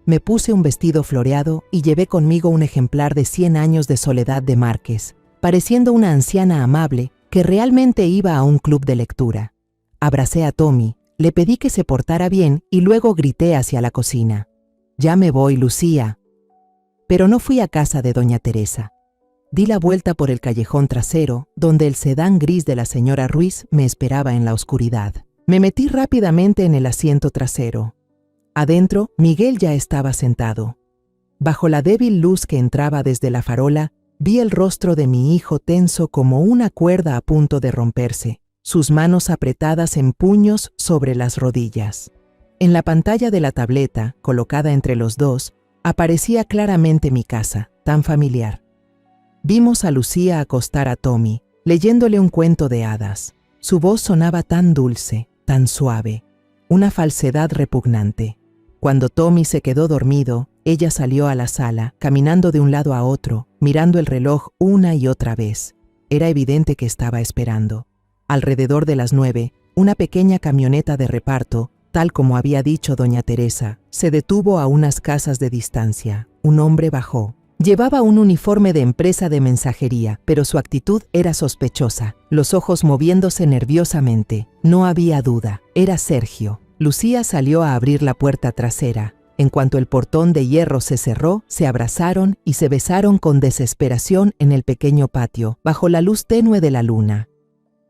Me puse un vestido floreado y llevé conmigo un ejemplar de 100 años de soledad de Márquez, pareciendo una anciana amable que realmente iba a un club de lectura. Abracé a Tommy, le pedí que se portara bien y luego grité hacia la cocina: «Ya me voy, Lucía». Pero no fui a casa de doña Teresa. Di la vuelta por el callejón trasero, donde el sedán gris de la señora Ruiz me esperaba en la oscuridad. Me metí rápidamente en el asiento trasero. Adentro, Miguel ya estaba sentado. Bajo la débil luz que entraba desde la farola, vi el rostro de mi hijo tenso como una cuerda a punto de romperse, sus manos apretadas en puños sobre las rodillas. En la pantalla de la tableta, colocada entre los dos, aparecía claramente mi casa, tan familiar. Vimos a Lucía acostar a Tommy, leyéndole un cuento de hadas. Su voz sonaba tan dulce, tan suave, una falsedad repugnante. Cuando Tommy se quedó dormido, ella salió a la sala, caminando de un lado a otro, mirando el reloj una y otra vez. Era evidente que estaba esperando. Alrededor de las 9, una pequeña camioneta de reparto Tal como había dicho doña Teresa, se detuvo a unas casas de distancia. Un hombre bajó. Llevaba un uniforme de empresa de mensajería, pero su actitud era sospechosa, los ojos moviéndose nerviosamente. No había duda, era Sergio. Lucía salió a abrir la puerta trasera. En cuanto el portón de hierro se cerró, se abrazaron y se besaron con desesperación en el pequeño patio, bajo la luz tenue de la luna.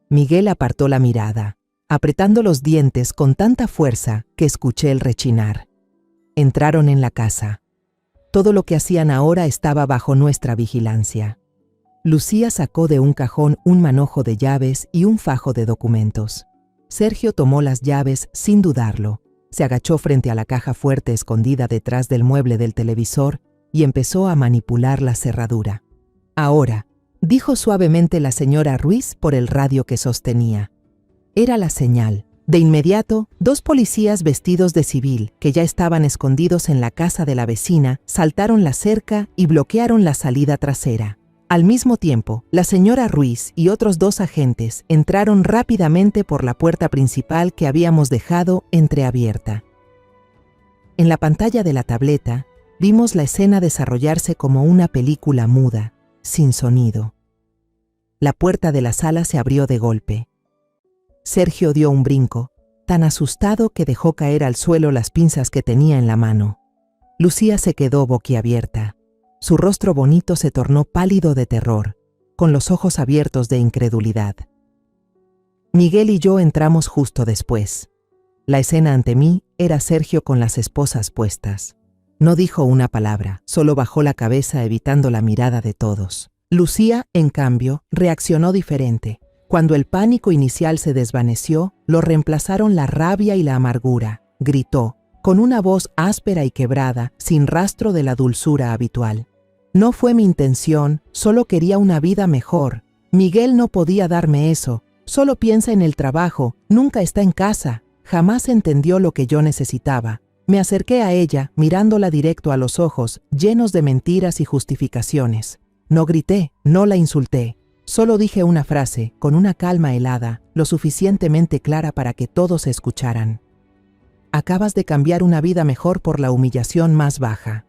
Miguel apartó la mirada, apretando los dientes con tanta fuerza que escuché el rechinar. Entraron en la casa. Todo lo que hacían ahora estaba bajo nuestra vigilancia. Lucía sacó de un cajón un manojo de llaves y un fajo de documentos. Sergio tomó las llaves sin dudarlo. Se agachó frente a la caja fuerte escondida detrás del mueble del televisor y empezó a manipular la cerradura. «Ahora», dijo suavemente la señora Ruiz por el radio que sostenía. Era la señal. De inmediato, 2 policías vestidos de civil, que ya estaban escondidos en la casa de la vecina, saltaron la cerca y bloquearon la salida trasera. Al mismo tiempo, la señora Ruiz y otros 2 agentes entraron rápidamente por la puerta principal que habíamos dejado entreabierta. En la pantalla de la tableta, vimos la escena desarrollarse como una película muda, sin sonido. La puerta de la sala se abrió de golpe. Sergio dio un brinco, tan asustado que dejó caer al suelo las pinzas que tenía en la mano. Lucía se quedó boquiabierta. Su rostro bonito se tornó pálido de terror, con los ojos abiertos de incredulidad. Miguel y yo entramos justo después. La escena ante mí era Sergio con las esposas puestas. No dijo una palabra, solo bajó la cabeza evitando la mirada de todos. Lucía, en cambio, reaccionó diferente. Cuando el pánico inicial se desvaneció, lo reemplazaron la rabia y la amargura. Gritó, con una voz áspera y quebrada, sin rastro de la dulzura habitual. «No fue mi intención, solo quería una vida mejor. Miguel no podía darme eso. Solo piensa en el trabajo, nunca está en casa. Jamás entendió lo que yo necesitaba». Me acerqué a ella, mirándola directo a los ojos, llenos de mentiras y justificaciones. No grité, no la insulté. Solo dije una frase, con una calma helada, lo suficientemente clara para que todos escucharan. «Acabas de cambiar una vida mejor por la humillación más baja».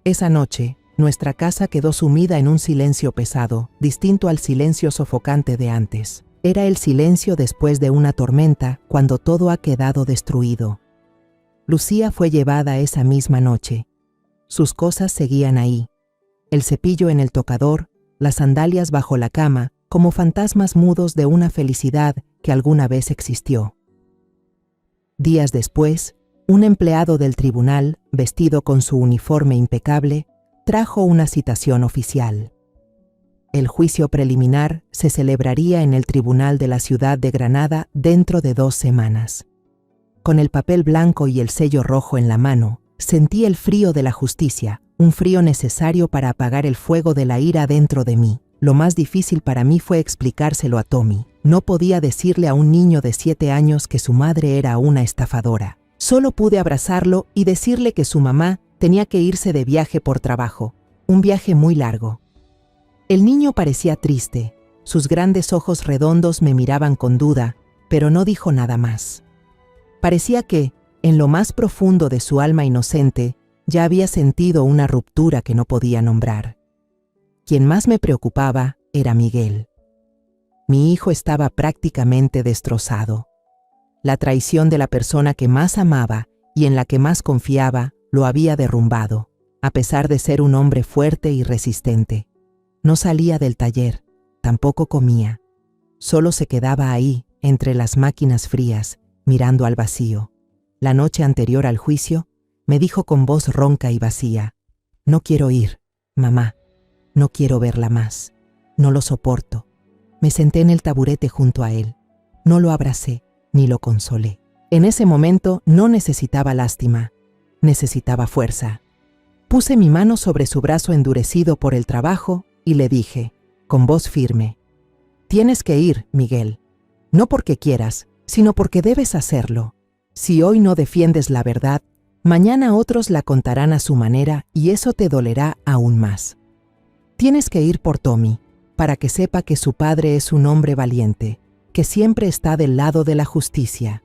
Esa noche, nuestra casa quedó sumida en un silencio pesado, distinto al silencio sofocante de antes. Era el silencio después de una tormenta, cuando todo ha quedado destruido. Lucía fue llevada esa misma noche. Sus cosas seguían ahí. El cepillo en el tocador, las sandalias bajo la cama, como fantasmas mudos de una felicidad que alguna vez existió. Días después, un empleado del tribunal, vestido con su uniforme impecable, trajo una citación oficial. El juicio preliminar se celebraría en el tribunal de la ciudad de Granada dentro de 2 semanas. Con el papel blanco y el sello rojo en la mano, sentí el frío de la justicia, un frío necesario para apagar el fuego de la ira dentro de mí. Lo más difícil para mí fue explicárselo a Tommy. No podía decirle a un niño de 7 años que su madre era una estafadora. Solo pude abrazarlo y decirle que su mamá tenía que irse de viaje por trabajo, un viaje muy largo. El niño parecía triste, sus grandes ojos redondos me miraban con duda, pero no dijo nada más. Parecía que, en lo más profundo de su alma inocente, ya había sentido una ruptura que no podía nombrar. Quien más me preocupaba era Miguel. Mi hijo estaba prácticamente destrozado. La traición de la persona que más amaba y en la que más confiaba lo había derrumbado, a pesar de ser un hombre fuerte y resistente. No salía del taller, tampoco comía. Solo se quedaba ahí, entre las máquinas frías, mirando al vacío. La noche anterior al juicio, me dijo con voz ronca y vacía: «No quiero ir, mamá. No quiero verla más. No lo soporto». Me senté en el taburete junto a él. No lo abracé, ni lo consolé. En ese momento no necesitaba lástima, necesitaba fuerza. Puse mi mano sobre su brazo endurecido por el trabajo y le dije, con voz firme: «Tienes que ir, Miguel. No porque quieras, sino porque debes hacerlo. Si hoy no defiendes la verdad, mañana otros la contarán a su manera y eso te dolerá aún más. Tienes que ir por Tommy, para que sepa que su padre es un hombre valiente, que siempre está del lado de la justicia».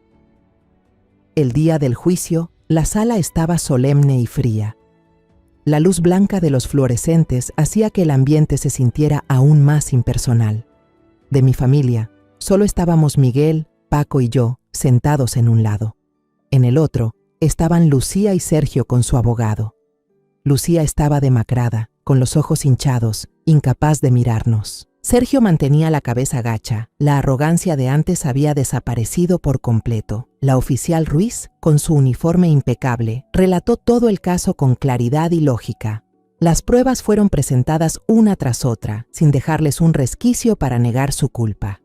El día del juicio, la sala estaba solemne y fría. La luz blanca de los fluorescentes hacía que el ambiente se sintiera aún más impersonal. De mi familia, solo estábamos Miguel, Paco y yo, sentados en un lado. En el otro, estaban Lucía y Sergio con su abogado. Lucía estaba demacrada, con los ojos hinchados, incapaz de mirarnos. Sergio mantenía la cabeza gacha. La arrogancia de antes había desaparecido por completo. La oficial Ruiz, con su uniforme impecable, relató todo el caso con claridad y lógica. Las pruebas fueron presentadas una tras otra, sin dejarles un resquicio para negar su culpa.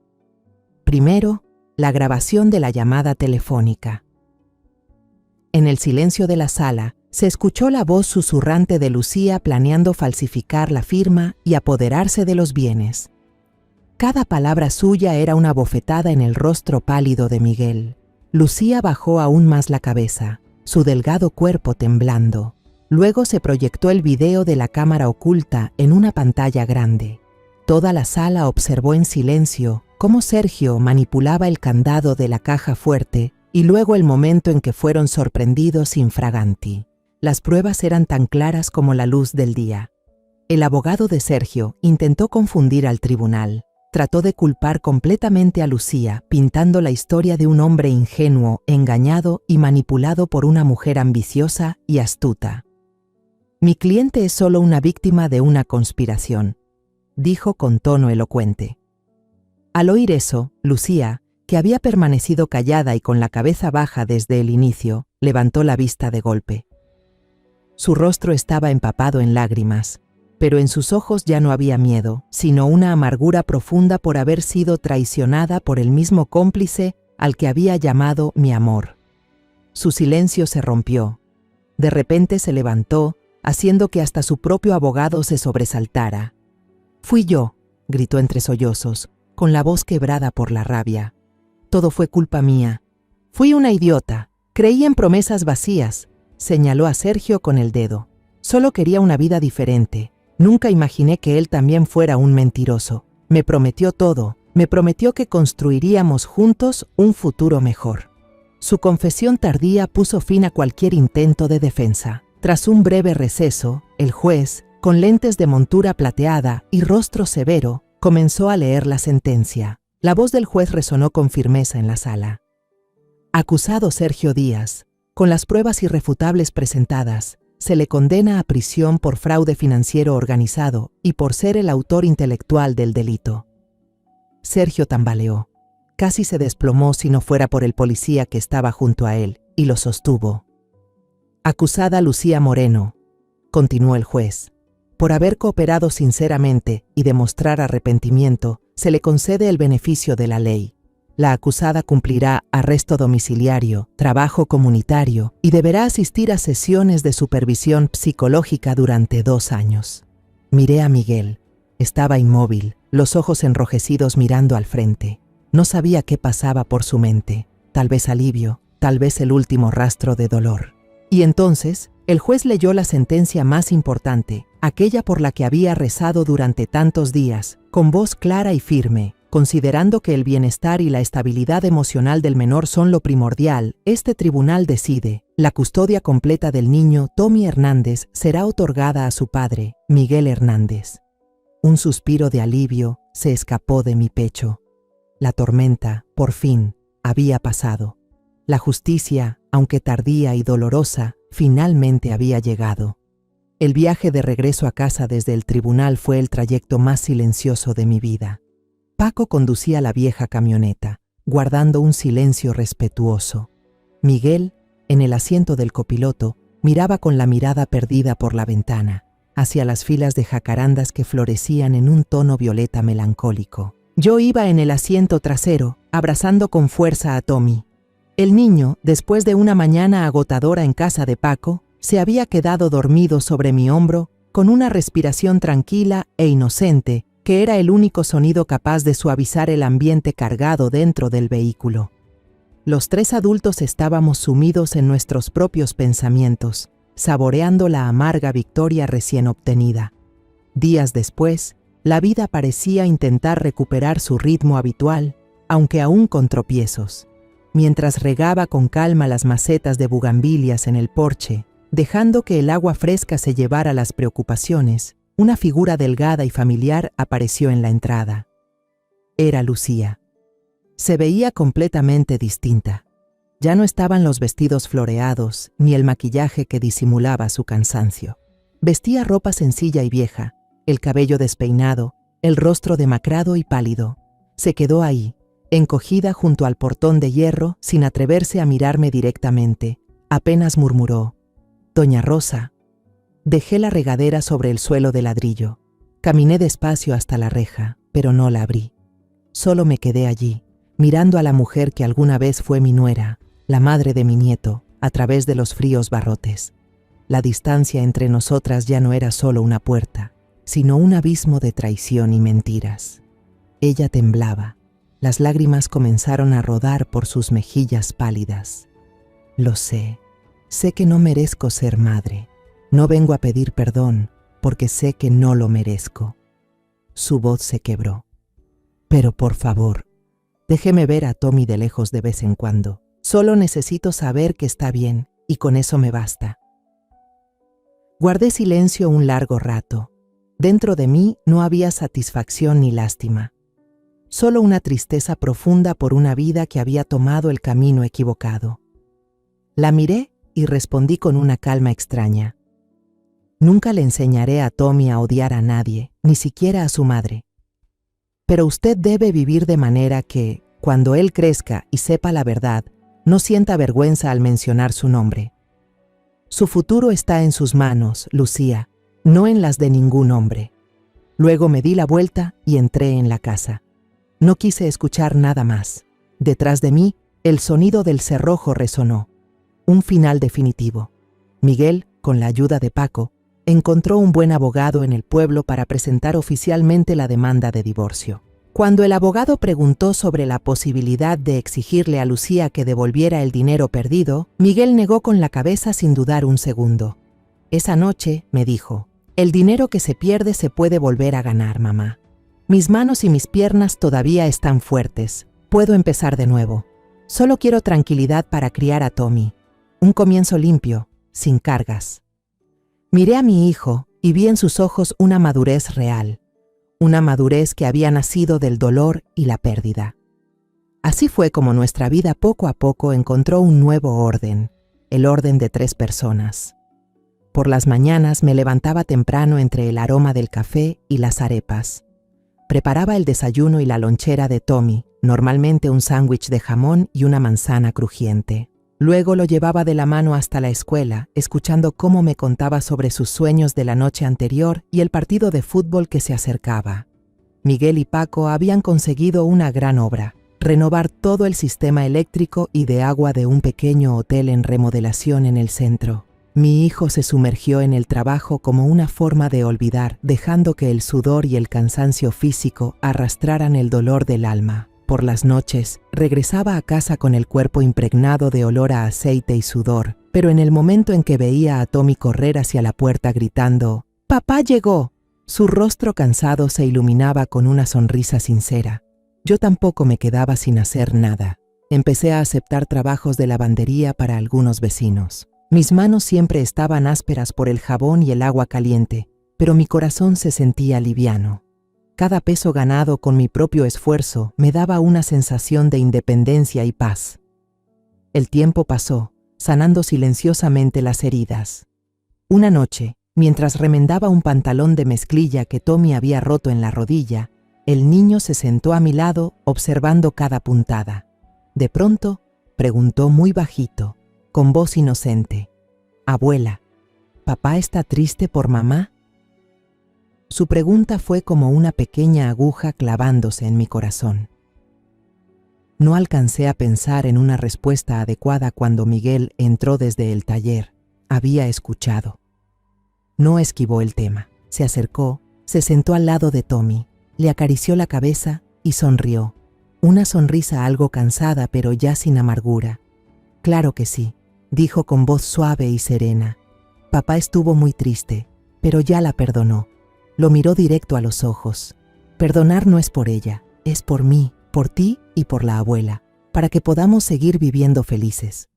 Primero, la grabación de la llamada telefónica. En el silencio de la sala, se escuchó la voz susurrante de Lucía planeando falsificar la firma y apoderarse de los bienes. Cada palabra suya era una bofetada en el rostro pálido de Miguel. Lucía bajó aún más la cabeza, su delgado cuerpo temblando. Luego se proyectó el video de la cámara oculta en una pantalla grande. Toda la sala observó en silencio cómo Sergio manipulaba el candado de la caja fuerte y luego el momento en que fueron sorprendidos infraganti. Las pruebas eran tan claras como la luz del día. El abogado de Sergio intentó confundir al tribunal. Trató de culpar completamente a Lucía, pintando la historia de un hombre ingenuo, engañado y manipulado por una mujer ambiciosa y astuta. «Mi cliente es solo una víctima de una conspiración», dijo con tono elocuente. Al oír eso, Lucía, que había permanecido callada y con la cabeza baja desde el inicio, levantó la vista de golpe. Su rostro estaba empapado en lágrimas, pero en sus ojos ya no había miedo, sino una amargura profunda por haber sido traicionada por el mismo cómplice al que había llamado mi amor. Su silencio se rompió. De repente se levantó, haciendo que hasta su propio abogado se sobresaltara. «Fui yo», gritó entre sollozos, con la voz quebrada por la rabia. «Todo fue culpa mía. Fui una idiota. Creí en promesas vacías», señaló a Sergio con el dedo. «Solo quería una vida diferente. Nunca imaginé que él también fuera un mentiroso. Me prometió todo. Me prometió que construiríamos juntos un futuro mejor». Su confesión tardía puso fin a cualquier intento de defensa. Tras un breve receso, el juez, con lentes de montura plateada y rostro severo, comenzó a leer la sentencia. La voz del juez resonó con firmeza en la sala. «Acusado Sergio Díaz, con las pruebas irrefutables presentadas, se le condena a prisión por fraude financiero organizado y por ser el autor intelectual del delito». Sergio tambaleó. Casi se desplomó si no fuera por el policía que estaba junto a él, y lo sostuvo. «Acusada Lucía Moreno», continuó el juez, «por haber cooperado sinceramente y demostrar arrepentimiento, se le concede el beneficio de la ley. La acusada cumplirá arresto domiciliario, trabajo comunitario y deberá asistir a sesiones de supervisión psicológica durante 2 años». Miré a Miguel. Estaba inmóvil, los ojos enrojecidos mirando al frente. No sabía qué pasaba por su mente. Tal vez alivio, tal vez el último rastro de dolor. Y entonces, el juez leyó la sentencia más importante, aquella por la que había rezado durante tantos días, con voz clara y firme. Considerando que el bienestar y la estabilidad emocional del menor son lo primordial, este tribunal decide: la custodia completa del niño Tommy Hernández será otorgada a su padre, Miguel Hernández. Un suspiro de alivio se escapó de mi pecho. La tormenta, por fin, había pasado. La justicia, aunque tardía y dolorosa, finalmente había llegado. El viaje de regreso a casa desde el tribunal fue el trayecto más silencioso de mi vida. Paco conducía la vieja camioneta, guardando un silencio respetuoso. Miguel, en el asiento del copiloto, miraba con la mirada perdida por la ventana, hacia las filas de jacarandas que florecían en un tono violeta melancólico. Yo iba en el asiento trasero, abrazando con fuerza a Tommy. El niño, después de una mañana agotadora en casa de Paco, se había quedado dormido sobre mi hombro, con una respiración tranquila e inocente, que era el único sonido capaz de suavizar el ambiente cargado dentro del vehículo. Los 3 adultos estábamos sumidos en nuestros propios pensamientos, saboreando la amarga victoria recién obtenida. Días después, la vida parecía intentar recuperar su ritmo habitual, aunque aún con tropiezos. mientras regaba con calma las macetas de bugambilias en el porche, dejando que el agua fresca se llevara las preocupaciones, una figura delgada y familiar apareció en la entrada. Era Lucía. Se veía completamente distinta. Ya no estaban los vestidos floreados, ni el maquillaje que disimulaba su cansancio. Vestía ropa sencilla y vieja, el cabello despeinado, el rostro demacrado y pálido. Se quedó ahí, encogida junto al portón de hierro, sin atreverse a mirarme directamente. Apenas murmuró: «Doña Rosa». Dejé la regadera sobre el suelo de ladrillo. Caminé despacio hasta la reja, pero no la abrí. Solo me quedé allí, mirando a la mujer que alguna vez fue mi nuera, la madre de mi nieto, a través de los fríos barrotes. La distancia entre nosotras ya no era solo una puerta, sino un abismo de traición y mentiras. Ella temblaba. Las lágrimas comenzaron a rodar por sus mejillas pálidas. Lo sé que no merezco ser madre. No vengo a pedir perdón, porque sé que no lo merezco. Su voz se quebró. Pero por favor, déjeme ver a Tommy de lejos de vez en cuando. Solo necesito saber que está bien, y con eso me basta. Guardé silencio un largo rato. Dentro de mí no había satisfacción ni lástima. Solo una tristeza profunda por una vida que había tomado el camino equivocado. La miré y respondí con una calma extraña. Nunca le enseñaré a Tommy a odiar a nadie, ni siquiera a su madre. Pero usted debe vivir de manera que, cuando él crezca y sepa la verdad, no sienta vergüenza al mencionar su nombre. Su futuro está en sus manos, Lucía, no en las de ningún hombre. Luego me di la vuelta y entré en la casa. No quise escuchar nada más. Detrás de mí, el sonido del cerrojo resonó. Un final definitivo. Miguel, con la ayuda de Paco, encontró un buen abogado en el pueblo para presentar oficialmente la demanda de divorcio. Cuando el abogado preguntó sobre la posibilidad de exigirle a Lucía que devolviera el dinero perdido, Miguel negó con la cabeza sin dudar un segundo. Esa noche, me dijo, «El dinero que se pierde se puede volver a ganar, mamá. Mis manos y mis piernas todavía están fuertes. Puedo empezar de nuevo. Solo quiero tranquilidad para criar a Tommy. Un comienzo limpio, sin cargas». Miré a mi hijo y vi en sus ojos una madurez real. Una madurez que había nacido del dolor y la pérdida. Así fue como nuestra vida poco a poco encontró un nuevo orden, el orden de 3 personas. Por las mañanas me levantaba temprano entre el aroma del café y las arepas. Preparaba el desayuno y la lonchera de Tommy, normalmente un sándwich de jamón y una manzana crujiente. Luego lo llevaba de la mano hasta la escuela, escuchando cómo me contaba sobre sus sueños de la noche anterior y el partido de fútbol que se acercaba. Miguel y Paco habían conseguido una gran obra, renovar todo el sistema eléctrico y de agua de un pequeño hotel en remodelación en el centro. Mi hijo se sumergió en el trabajo como una forma de olvidar, dejando que el sudor y el cansancio físico arrastraran el dolor del alma. Por las noches, regresaba a casa con el cuerpo impregnado de olor a aceite y sudor, pero en el momento en que veía a Tommy correr hacia la puerta gritando, «¡Papá llegó!», su rostro cansado se iluminaba con una sonrisa sincera. Yo tampoco me quedaba sin hacer nada. Empecé a aceptar trabajos de lavandería para algunos vecinos. Mis manos siempre estaban ásperas por el jabón y el agua caliente, pero mi corazón se sentía liviano. Cada peso ganado con mi propio esfuerzo me daba una sensación de independencia y paz. El tiempo pasó, sanando silenciosamente las heridas. Una noche, mientras remendaba un pantalón de mezclilla que Tommy había roto en la rodilla, el niño se sentó a mi lado observando cada puntada. De pronto, preguntó muy bajito, con voz inocente, «Abuela, ¿papá está triste por mamá?». Su pregunta fue como una pequeña aguja clavándose en mi corazón. No alcancé a pensar en una respuesta adecuada cuando Miguel entró desde el taller. Había escuchado. No esquivó el tema. Se acercó, se sentó al lado de Tommy, le acarició la cabeza y sonrió. Una sonrisa algo cansada, pero ya sin amargura. «Claro que sí», dijo con voz suave y serena. «Papá estuvo muy triste, pero ya la perdonó». Lo miró directo a los ojos. «Perdonar no es por ella, es por mí, por ti y por la abuela. para que podamos seguir viviendo felices.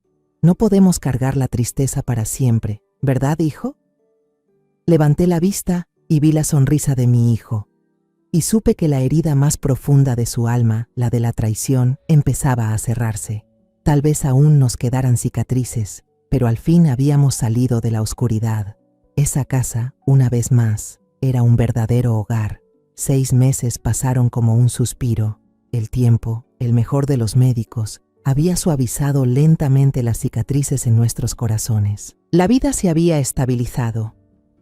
No podemos cargar la tristeza para siempre, ¿verdad, hijo? Levanté la vista y vi la sonrisa de mi hijo, y supe que la herida más profunda de su alma, la de la traición, empezaba a cerrarse. Tal vez aún nos quedaran cicatrices, pero al fin habíamos salido de la oscuridad. Esa casa, una vez más, era un verdadero hogar. 6 meses pasaron como un suspiro. El tiempo, el mejor de los médicos, había suavizado lentamente las cicatrices en nuestros corazones. La vida se había estabilizado.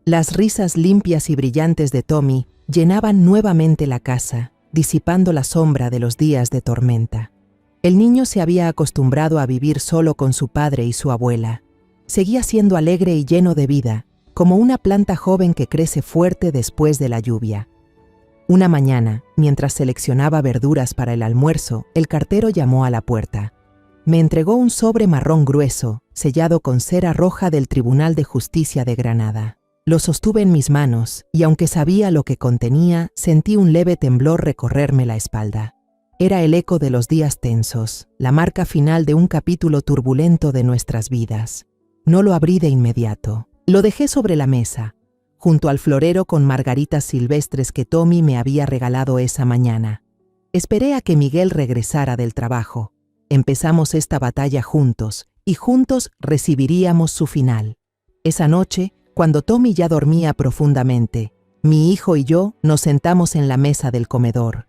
Las risas limpias y brillantes de Tommy llenaban nuevamente la casa, disipando la sombra de los días de tormenta. El niño se había acostumbrado a vivir solo con su padre y su abuela. Seguía siendo alegre y lleno de vida, como una planta joven que crece fuerte después de la lluvia. Una mañana, mientras seleccionaba verduras para el almuerzo, el cartero llamó a la puerta. Me entregó un sobre marrón grueso, sellado con cera roja del Tribunal de Justicia de Granada. Lo sostuve en mis manos, y aunque sabía lo que contenía, sentí un leve temblor recorrerme la espalda. Era el eco de los días tensos, la marca final de un capítulo turbulento de nuestras vidas. No lo abrí de inmediato. Lo dejé sobre la mesa, junto al florero con margaritas silvestres que Tommy me había regalado esa mañana. Esperé a que Miguel regresara del trabajo. Empezamos esta batalla juntos, y juntos recibiríamos su final. Esa noche, cuando Tommy ya dormía profundamente, mi hijo y yo nos sentamos en la mesa del comedor.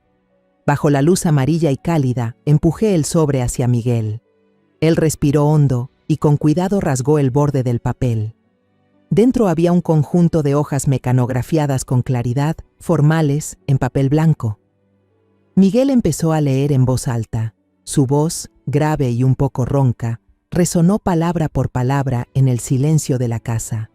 Bajo la luz amarilla y cálida, empujé el sobre hacia Miguel. Él respiró hondo y con cuidado rasgó el borde del papel. Dentro había un conjunto de hojas mecanografiadas con claridad, formales, en papel blanco. Miguel empezó a leer en voz alta. Su voz, grave y un poco ronca, resonó palabra por palabra en el silencio de la casa.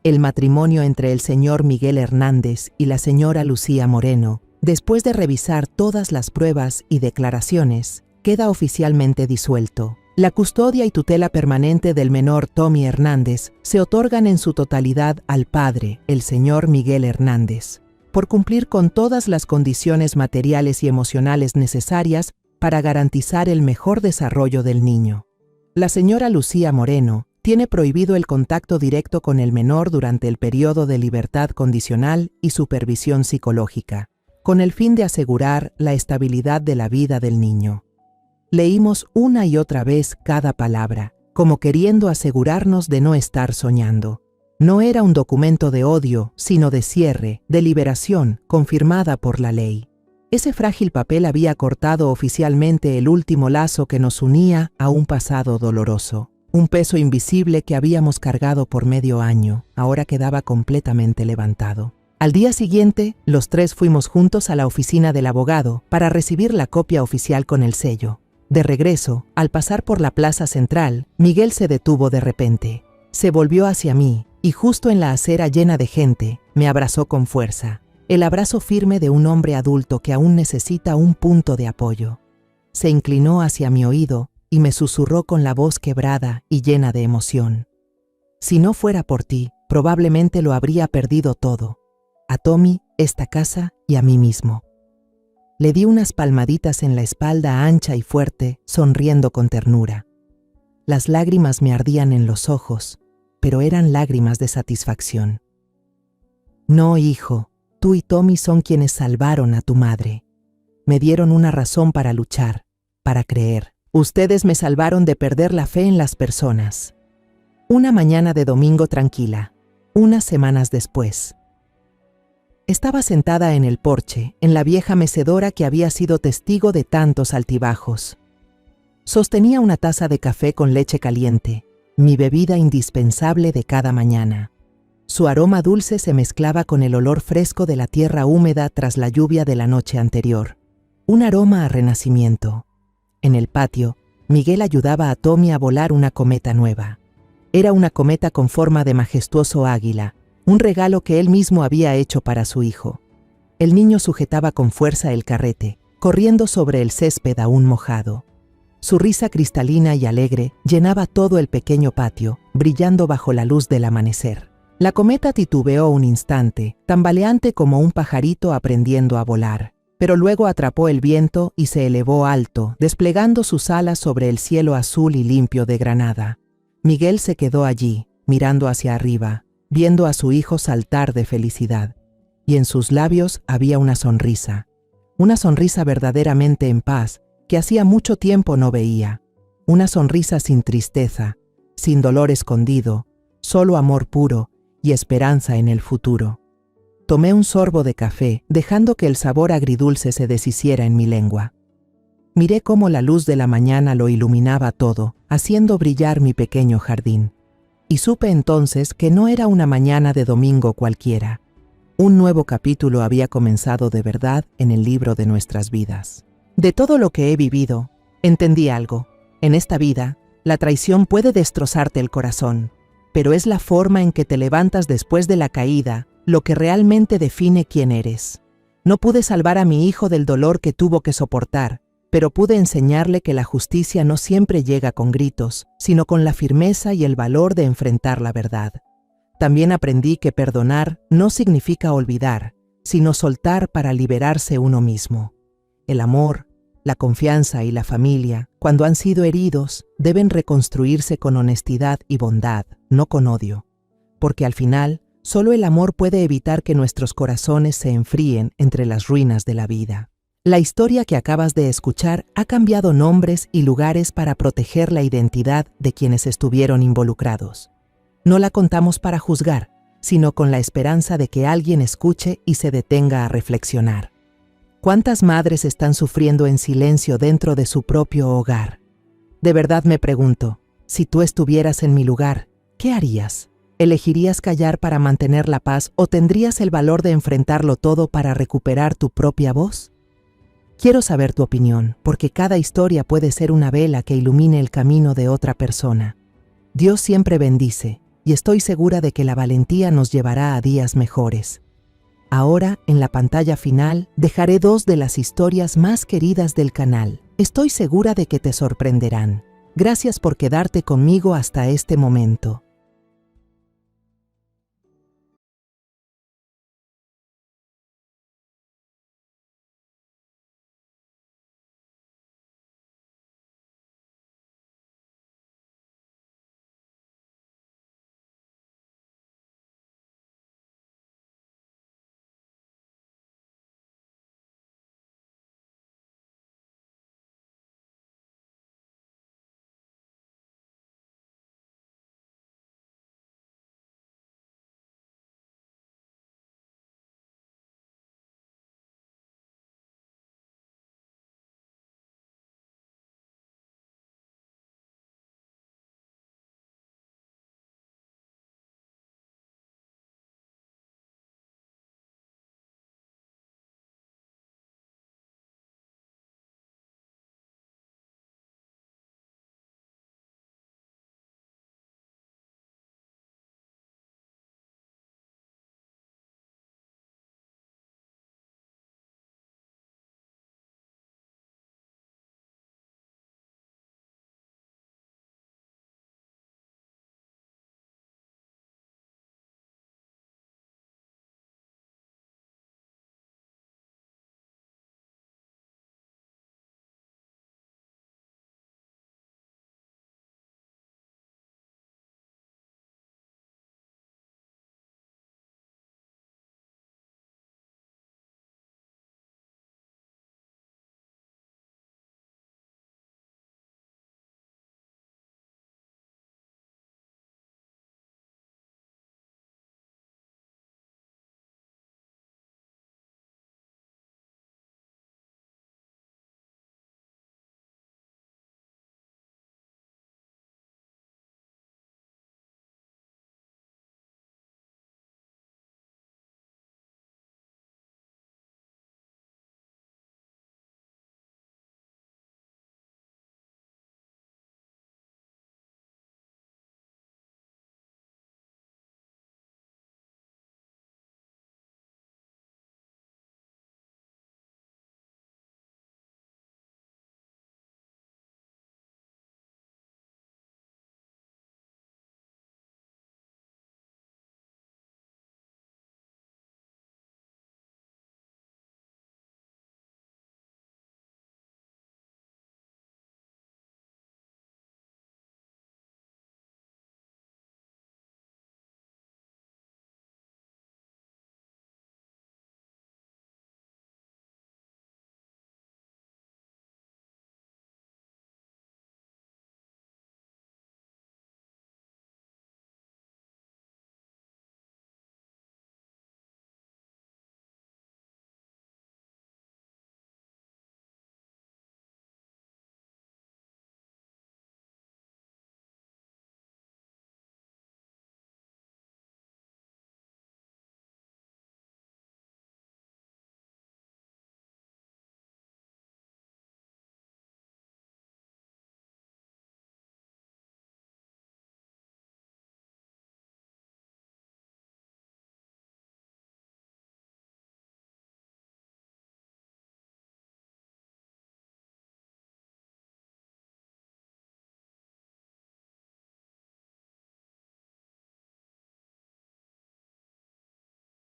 El matrimonio entre el señor Miguel Hernández y la señora Lucía Moreno, después de revisar todas las pruebas y declaraciones, queda oficialmente disuelto. La custodia y tutela permanente del menor Tommy Hernández se otorgan en su totalidad al padre, el señor Miguel Hernández, por cumplir con todas las condiciones materiales y emocionales necesarias para garantizar el mejor desarrollo del niño. La señora Lucía Moreno tiene prohibido el contacto directo con el menor durante el periodo de libertad condicional y supervisión psicológica, con el fin de asegurar la estabilidad de la vida del niño. Leímos una y otra vez cada palabra, como queriendo asegurarnos de no estar soñando. No era un documento de odio, sino de cierre, de liberación, confirmada por la ley. Ese frágil papel había cortado oficialmente el último lazo que nos unía a un pasado doloroso. Un peso invisible que habíamos cargado por medio año, ahora quedaba completamente levantado. Al día siguiente, los 3 fuimos juntos a la oficina del abogado para recibir la copia oficial con el sello. De regreso, al pasar por la plaza central, Miguel se detuvo de repente. Se volvió hacia mí y justo en la acera llena de gente, me abrazó con fuerza. El abrazo firme de un hombre adulto que aún necesita un punto de apoyo. Se inclinó hacia mi oído y me susurró con la voz quebrada y llena de emoción. Si no fuera por ti, probablemente lo habría perdido todo. A Tommy, esta casa y a mí mismo. Le di unas palmaditas en la espalda ancha y fuerte, sonriendo con ternura. Las lágrimas me ardían en los ojos, pero eran lágrimas de satisfacción. No, hijo, tú y Tommy son quienes salvaron a tu madre. Me dieron una razón para luchar, para creer. Ustedes me salvaron de perder la fe en las personas. Una mañana de domingo tranquila, unas semanas después. Estaba sentada en el porche, en la vieja mecedora que había sido testigo de tantos altibajos. Sostenía una taza de café con leche caliente, mi bebida indispensable de cada mañana. Su aroma dulce se mezclaba con el olor fresco de la tierra húmeda tras la lluvia de la noche anterior. Un aroma a renacimiento. En el patio, Miguel ayudaba a Tommy a volar una cometa nueva. Era una cometa con forma de majestuoso águila, un regalo que él mismo había hecho para su hijo. El niño sujetaba con fuerza el carrete, corriendo sobre el césped aún mojado. Su risa cristalina y alegre llenaba todo el pequeño patio, brillando bajo la luz del amanecer. La cometa titubeó un instante, tambaleante como un pajarito aprendiendo a volar, pero luego atrapó el viento y se elevó alto, desplegando sus alas sobre el cielo azul y limpio de Granada. Miguel se quedó allí, mirando hacia arriba, viendo a su hijo saltar de felicidad, y en sus labios había una sonrisa verdaderamente en paz, que hacía mucho tiempo no veía, una sonrisa sin tristeza, sin dolor escondido, solo amor puro y esperanza en el futuro. Tomé un sorbo de café, dejando que el sabor agridulce se deshiciera en mi lengua. Miré cómo la luz de la mañana lo iluminaba todo, haciendo brillar mi pequeño jardín. Y supe entonces que no era una mañana de domingo cualquiera. Un nuevo capítulo había comenzado de verdad en el libro de nuestras vidas. De todo lo que he vivido, entendí algo. En esta vida, la traición puede destrozarte el corazón, pero es la forma en que te levantas después de la caída lo que realmente define quién eres. No pude salvar a mi hijo del dolor que tuvo que soportar, pero pude enseñarle que la justicia no siempre llega con gritos, sino con la firmeza y el valor de enfrentar la verdad. También aprendí que perdonar no significa olvidar, sino soltar para liberarse uno mismo. El amor, la confianza y la familia, cuando han sido heridos, deben reconstruirse con honestidad y bondad, no con odio. Porque al final, solo el amor puede evitar que nuestros corazones se enfríen entre las ruinas de la vida. La historia que acabas de escuchar ha cambiado nombres y lugares para proteger la identidad de quienes estuvieron involucrados. No la contamos para juzgar, sino con la esperanza de que alguien escuche y se detenga a reflexionar. ¿Cuántas madres están sufriendo en silencio dentro de su propio hogar? De verdad me pregunto, si tú estuvieras en mi lugar, ¿qué harías? ¿Elegirías callar para mantener la paz o tendrías el valor de enfrentarlo todo para recuperar tu propia voz? Quiero saber tu opinión, porque cada historia puede ser una vela que ilumine el camino de otra persona. Dios siempre bendice, y estoy segura de que la valentía nos llevará a días mejores. Ahora, en la pantalla final, dejaré 2 de las historias más queridas del canal. Estoy segura de que te sorprenderán. Gracias por quedarte conmigo hasta este momento.